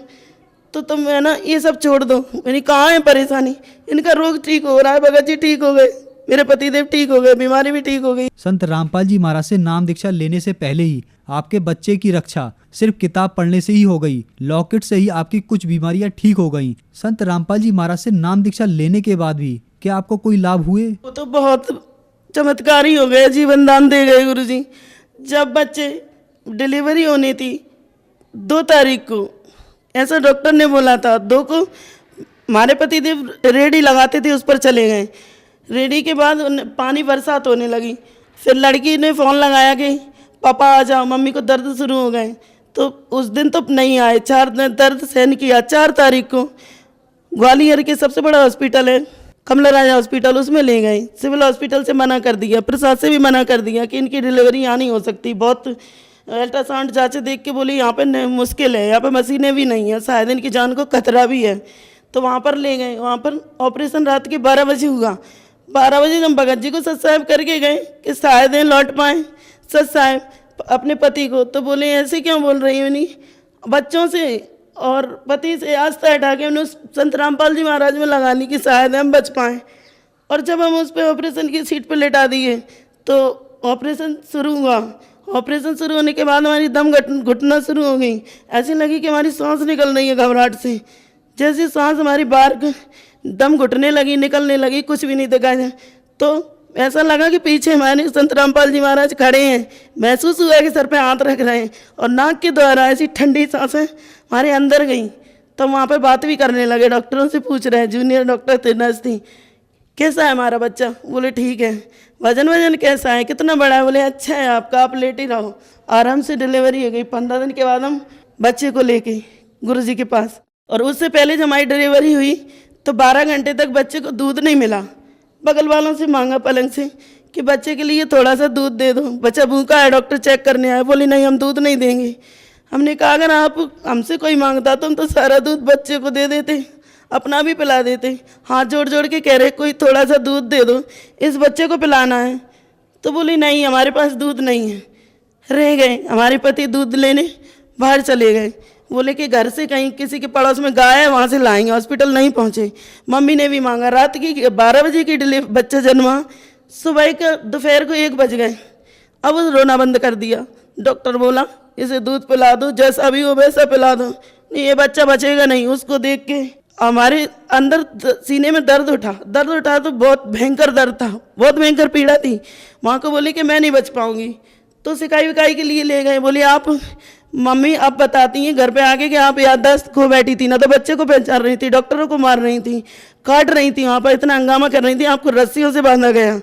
तो तुम है ना ये सब छोड़ दो। मैंने कहाँ है परेशानी, इनका रोग ठीक हो रहा है, भगत जी ठीक हो गए, मेरे पतिदेव ठीक हो गए, बीमारी भी ठीक हो गई। संत रामपाल जी महाराज से नाम दीक्षा लेने से पहले ही आपके बच्चे की रक्षा सिर्फ किताब पढ़ने से ही हो गई, लॉकेट से ही आपकी कुछ बीमारियां ठीक हो गईं। संत रामपाल जी महाराज से नाम दीक्षा लेने के बाद भी क्या आपको कोई लाभ हुए? वो तो बहुत चमत्कार ही हो गए, जीवन दान दे गए गुरुजी। जब बच्चे डिलीवरी होनी थी 2 तारीख को, ऐसा डॉक्टर ने बोला था, 2 को हमारे पतिदेव रेडी लगाते थे, उस पर चले गए। रेडी के बाद पानी बरसात होने लगी, फिर लड़की ने फ़ोन लगाया कि पापा आ जाओ, मम्मी को दर्द शुरू हो गए। तो उस दिन तो नहीं आए, 4 दिन दर्द सहन किया। 4 तारीख को ग्वालियर के सबसे बड़ा हॉस्पिटल है कमला राजा हॉस्पिटल, उसमें ले गए। सिविल हॉस्पिटल से मना कर दिया, प्रसाद से भी मना कर दिया कि इनकी डिलीवरी यहाँ नहीं हो सकती। बहुत अल्ट्रासाउंड जांचें देख के बोली यहाँ पे मुश्किल है, यहाँ पे मशीनें भी नहीं है, शायद इनकी जान को खतरा भी है। तो वहाँ पर ले गए, वहाँ पर ऑपरेशन रात के 12 बजे हुआ। 12 बजे हम भगत जी को सत साहिब करके गए कि शायद लौट पाएँ। सत साहिब अपने पति को, तो बोले ऐसे क्यों बोल रही हो? नहीं, बच्चों से और पति से आस्था हटा के हमने उस संत रामपाल जी महाराज में लगा ली कि शायद हम बच पाएँ। और जब हम उस पर ऑपरेशन की सीट पर लेटा दिए तो ऑपरेशन शुरू हुआ। ऑपरेशन शुरू होने के बाद हमारी दम घुटना शुरू हो गई। ऐसी लगी कि हमारी सांस निकल रही है घबराहट से। जैसे सांस हमारी बाहर दम घुटने लगी, निकलने लगी, कुछ भी नहीं दिखा जाए। तो ऐसा लगा कि पीछे हमारे संत रामपाल जी महाराज खड़े हैं। महसूस हुआ कि सर पे हाथ रख रहे हैं और नाक के द्वारा ऐसी ठंडी सांसें हमारे अंदर गई। तो वहाँ पे बात भी करने लगे, डॉक्टरों से पूछ रहे हैं, जूनियर डॉक्टर थे, नर्स थी, कैसा है हमारा बच्चा? बोले ठीक है। वजन कैसा है, कितना बड़ा है? बोले अच्छा है आपका, आप लेट ही रहो। आराम से डिलीवरी हो गई। 15 दिन के बाद हम बच्चे को लेके गुरु जी के पास, और उससे पहले जब हमारी डिलीवरी हुई तो 12 घंटे तक बच्चे को दूध नहीं मिला। बगल वालों से मांगा पलंग से कि बच्चे के लिए थोड़ा सा दूध दे दो, बच्चा भूखा है, डॉक्टर चेक करने आए। बोले नहीं, हम दूध नहीं देंगे। हमने कहा अगर आप हमसे कोई मांगता तो हम तो सारा दूध बच्चे को दे देते, अपना भी पिला देते। हाथ जोड़ जोड़ के कह रहे कोई थोड़ा सा दूध दे दो, इस बच्चे को पिलाना है। तो बोली नहीं, हमारे पास दूध नहीं है। रह गए। हमारे पति दूध लेने बाहर चले गए। बोले कि घर से कहीं किसी के पड़ोस में गाय है, वहाँ से लाएंगे। हॉस्पिटल नहीं पहुँचे। मम्मी ने भी मांगा। रात की 12 बजे की बच्चा जन्मा, सुबह का दोपहर को 1 बज गए। अब रोना बंद कर दिया। डॉक्टर बोला इसे दूध पिला दो, जैसा भी हो वैसा पिला दो, नहीं ये बच्चा बचेगा नहीं। उसको देख के हमारे अंदर सीने में दर्द उठा तो बहुत भयंकर दर्द था, बहुत भयंकर पीड़ा थी। माँ को बोली कि मैं नहीं बच पाऊँगी। तो सिकाई विकाई के लिए ले गए। बोले आप मम्मी आप बताती हैं घर पे आके कि आप याददाश्त खो बैठी थी ना, तो बच्चे को पहचान रही थी, डॉक्टरों को मार रही थी, काट रही थी, वहाँ पर इतना हंगामा कर रही थी, आपको रस्सियों से बांधा गया।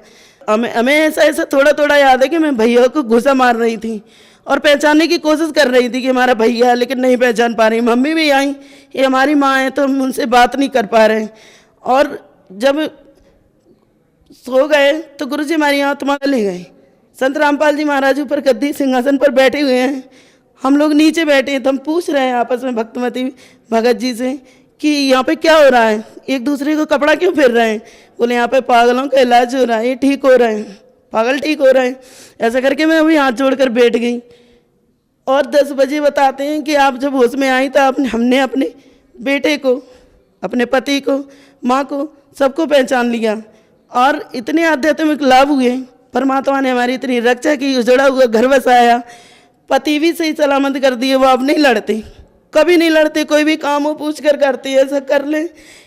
हमें ऐसा थोड़ा थोड़ा याद है कि मैं भैया को घुसा मार रही थी और पहचानने की कोशिश कर रही थी कि हमारा भैया है, लेकिन नहीं पहचान पा रही। मम्मी भी आई, ये हमारी माँ है, तो हम उनसे बात नहीं कर पा रहे। और जब सो गए तो गुरुजी हमारी आत्मा ले गए। संत रामपाल जी महाराज ऊपर गद्दी सिंहासन पर बैठे हुए हैं, हम लोग नीचे बैठे हैं। तो हम पूछ रहे हैं आपस में भक्तमती भगत जी से कि यहाँ पे क्या हो रहा है, एक दूसरे को कपड़ा क्यों फिर रहे हैं? बोले यहाँ पे पागलों का इलाज हो रहा है, ये ठीक हो रहे हैं, पागल ठीक हो रहे हैं। ऐसा करके मैं अभी हाथ जोड़कर बैठ गई। और 10 बजे बताते हैं कि आप जब होश में आई तो हमने अपने बेटे को, अपने पति को, माँ को, सबको पहचान लिया। और इतने आध्यात्मिक लाभ हुए, परमात्मा ने हमारी इतनी रक्षा की, उजड़ा हुआ घर बसाया, पति भी सही सलामत कर दिए। वो अब नहीं लड़ते, कभी नहीं लड़ते, कोई भी काम हो पूछ कर करते, ऐसा कर ले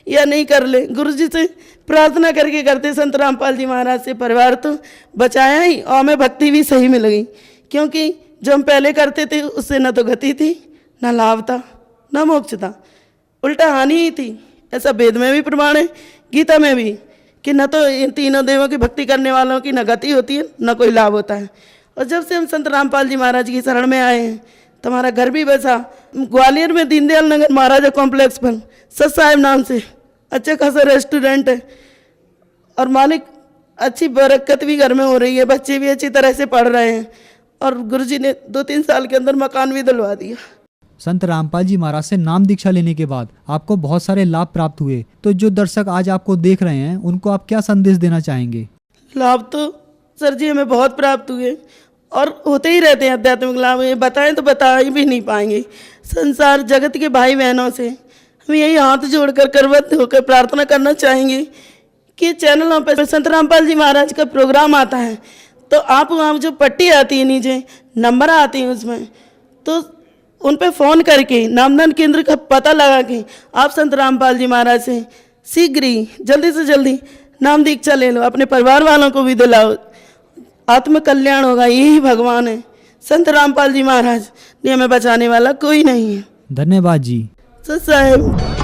या नहीं कर ले, गुरु जी से प्रार्थना करके करते। संत रामपाल जी महाराज से परिवार तो बचाया ही, और हमें भक्ति भी सही मिल गई। क्योंकि जो हम पहले करते थे उससे न तो गति थी, न लाभ था, न मोक्ष था, उल्टा हानि ही थी। ऐसा वेद में भी प्रमाण है, गीता में भी, कि न तो इन तीनों देवों की भक्ति करने वालों की न गति होती है, न कोई लाभ होता है। और जब से हम संत रामपाल जी महाराज की शरण में आए हैं तो हमारा घर भी बसा। ग्वालियर में दीनदयाल नगर महाराजा कॉम्प्लेक्स पर सत साहिब नाम से अच्छा खासा रेस्टोरेंट है, और मालिक अच्छी बरकत भी घर में हो रही है, बच्चे भी अच्छी तरह से पढ़ रहे हैं, और गुरुजी ने 2-3 साल के अंदर मकान भी दिलवा दिया। संत रामपाल जी महाराज से नाम दीक्षा लेने के बाद आपको बहुत सारे लाभ प्राप्त हुए, तो जो दर्शक आज आपको देख रहे हैं उनको आप क्या संदेश देना चाहेंगे? लाभ तो सर जी हमें बहुत प्राप्त हुए और होते ही रहते हैं आध्यात्मिक लाभ। ये बताएं तो बता ही भी नहीं पाएंगे। संसार जगत के भाई बहनों से हम यही हाथ जोड़कर करवत होकर प्रार्थना करना चाहेंगे कि चैनलों पर संत रामपाल जी महाराज का प्रोग्राम आता है तो आप वहाँ जो पट्टी आती है नीचे नंबर आती है उसमें, तो उन पे फ़ोन करके नामदान केंद्र का पता लगा के आप संत रामपाल जी महाराज से शीघ्र ही जल्दी से जल्दी नाम दीक्षा ले लो, अपने परिवार वालों को भी दिलाओ, आत्म कल्याण होगा। यही भगवान है, संत रामपाल जी महाराज ने हमें बचाने वाला कोई नहीं है। धन्यवाद जी। सत साहिब।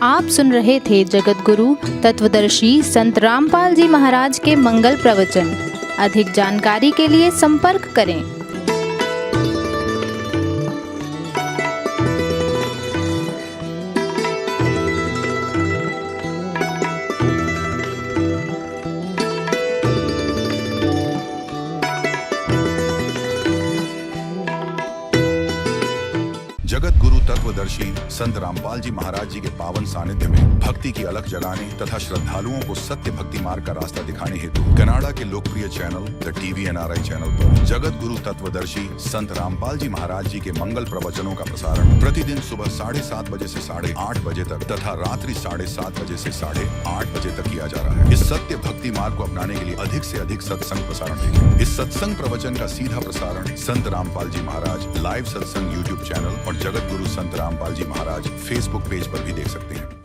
आप सुन रहे थे जगत गुरु तत्वदर्शी संत रामपाल जी महाराज के मंगल प्रवचन। अधिक जानकारी के लिए संपर्क करें। जगत गुरु तत्वदर्शी तत्वदर्शी संत रामपाल जी महाराज जी के पावन सानिध्य में भक्ति की अलख जगाने तथा श्रद्धालुओं को सत्य भक्ति मार्ग का रास्ता दिखाने हेतु कनाडा के लोकप्रिय चैनल द TVNRI चैनल पर जगत गुरु तत्वदर्शी संत रामपाल जी महाराज जी के मंगल प्रवचनों का प्रसारण प्रतिदिन सुबह 7:30 बजे से 8:30 बजे तक तथा रात्रि 7:30 बजे से 8:30 बजे तक किया जा रहा है। इस सत्य भक्ति मार्ग को अपनाने के लिए अधिक से अधिक सत्संग प्रसारण देखें। इस सत्संग प्रवचन का सीधा प्रसारण संत रामपाल जी महाराज लाइव सत्संग YouTube चैनल और जगत गुरु संत रामपाल जी महाराज Facebook पेज पर भी देख सकते हैं।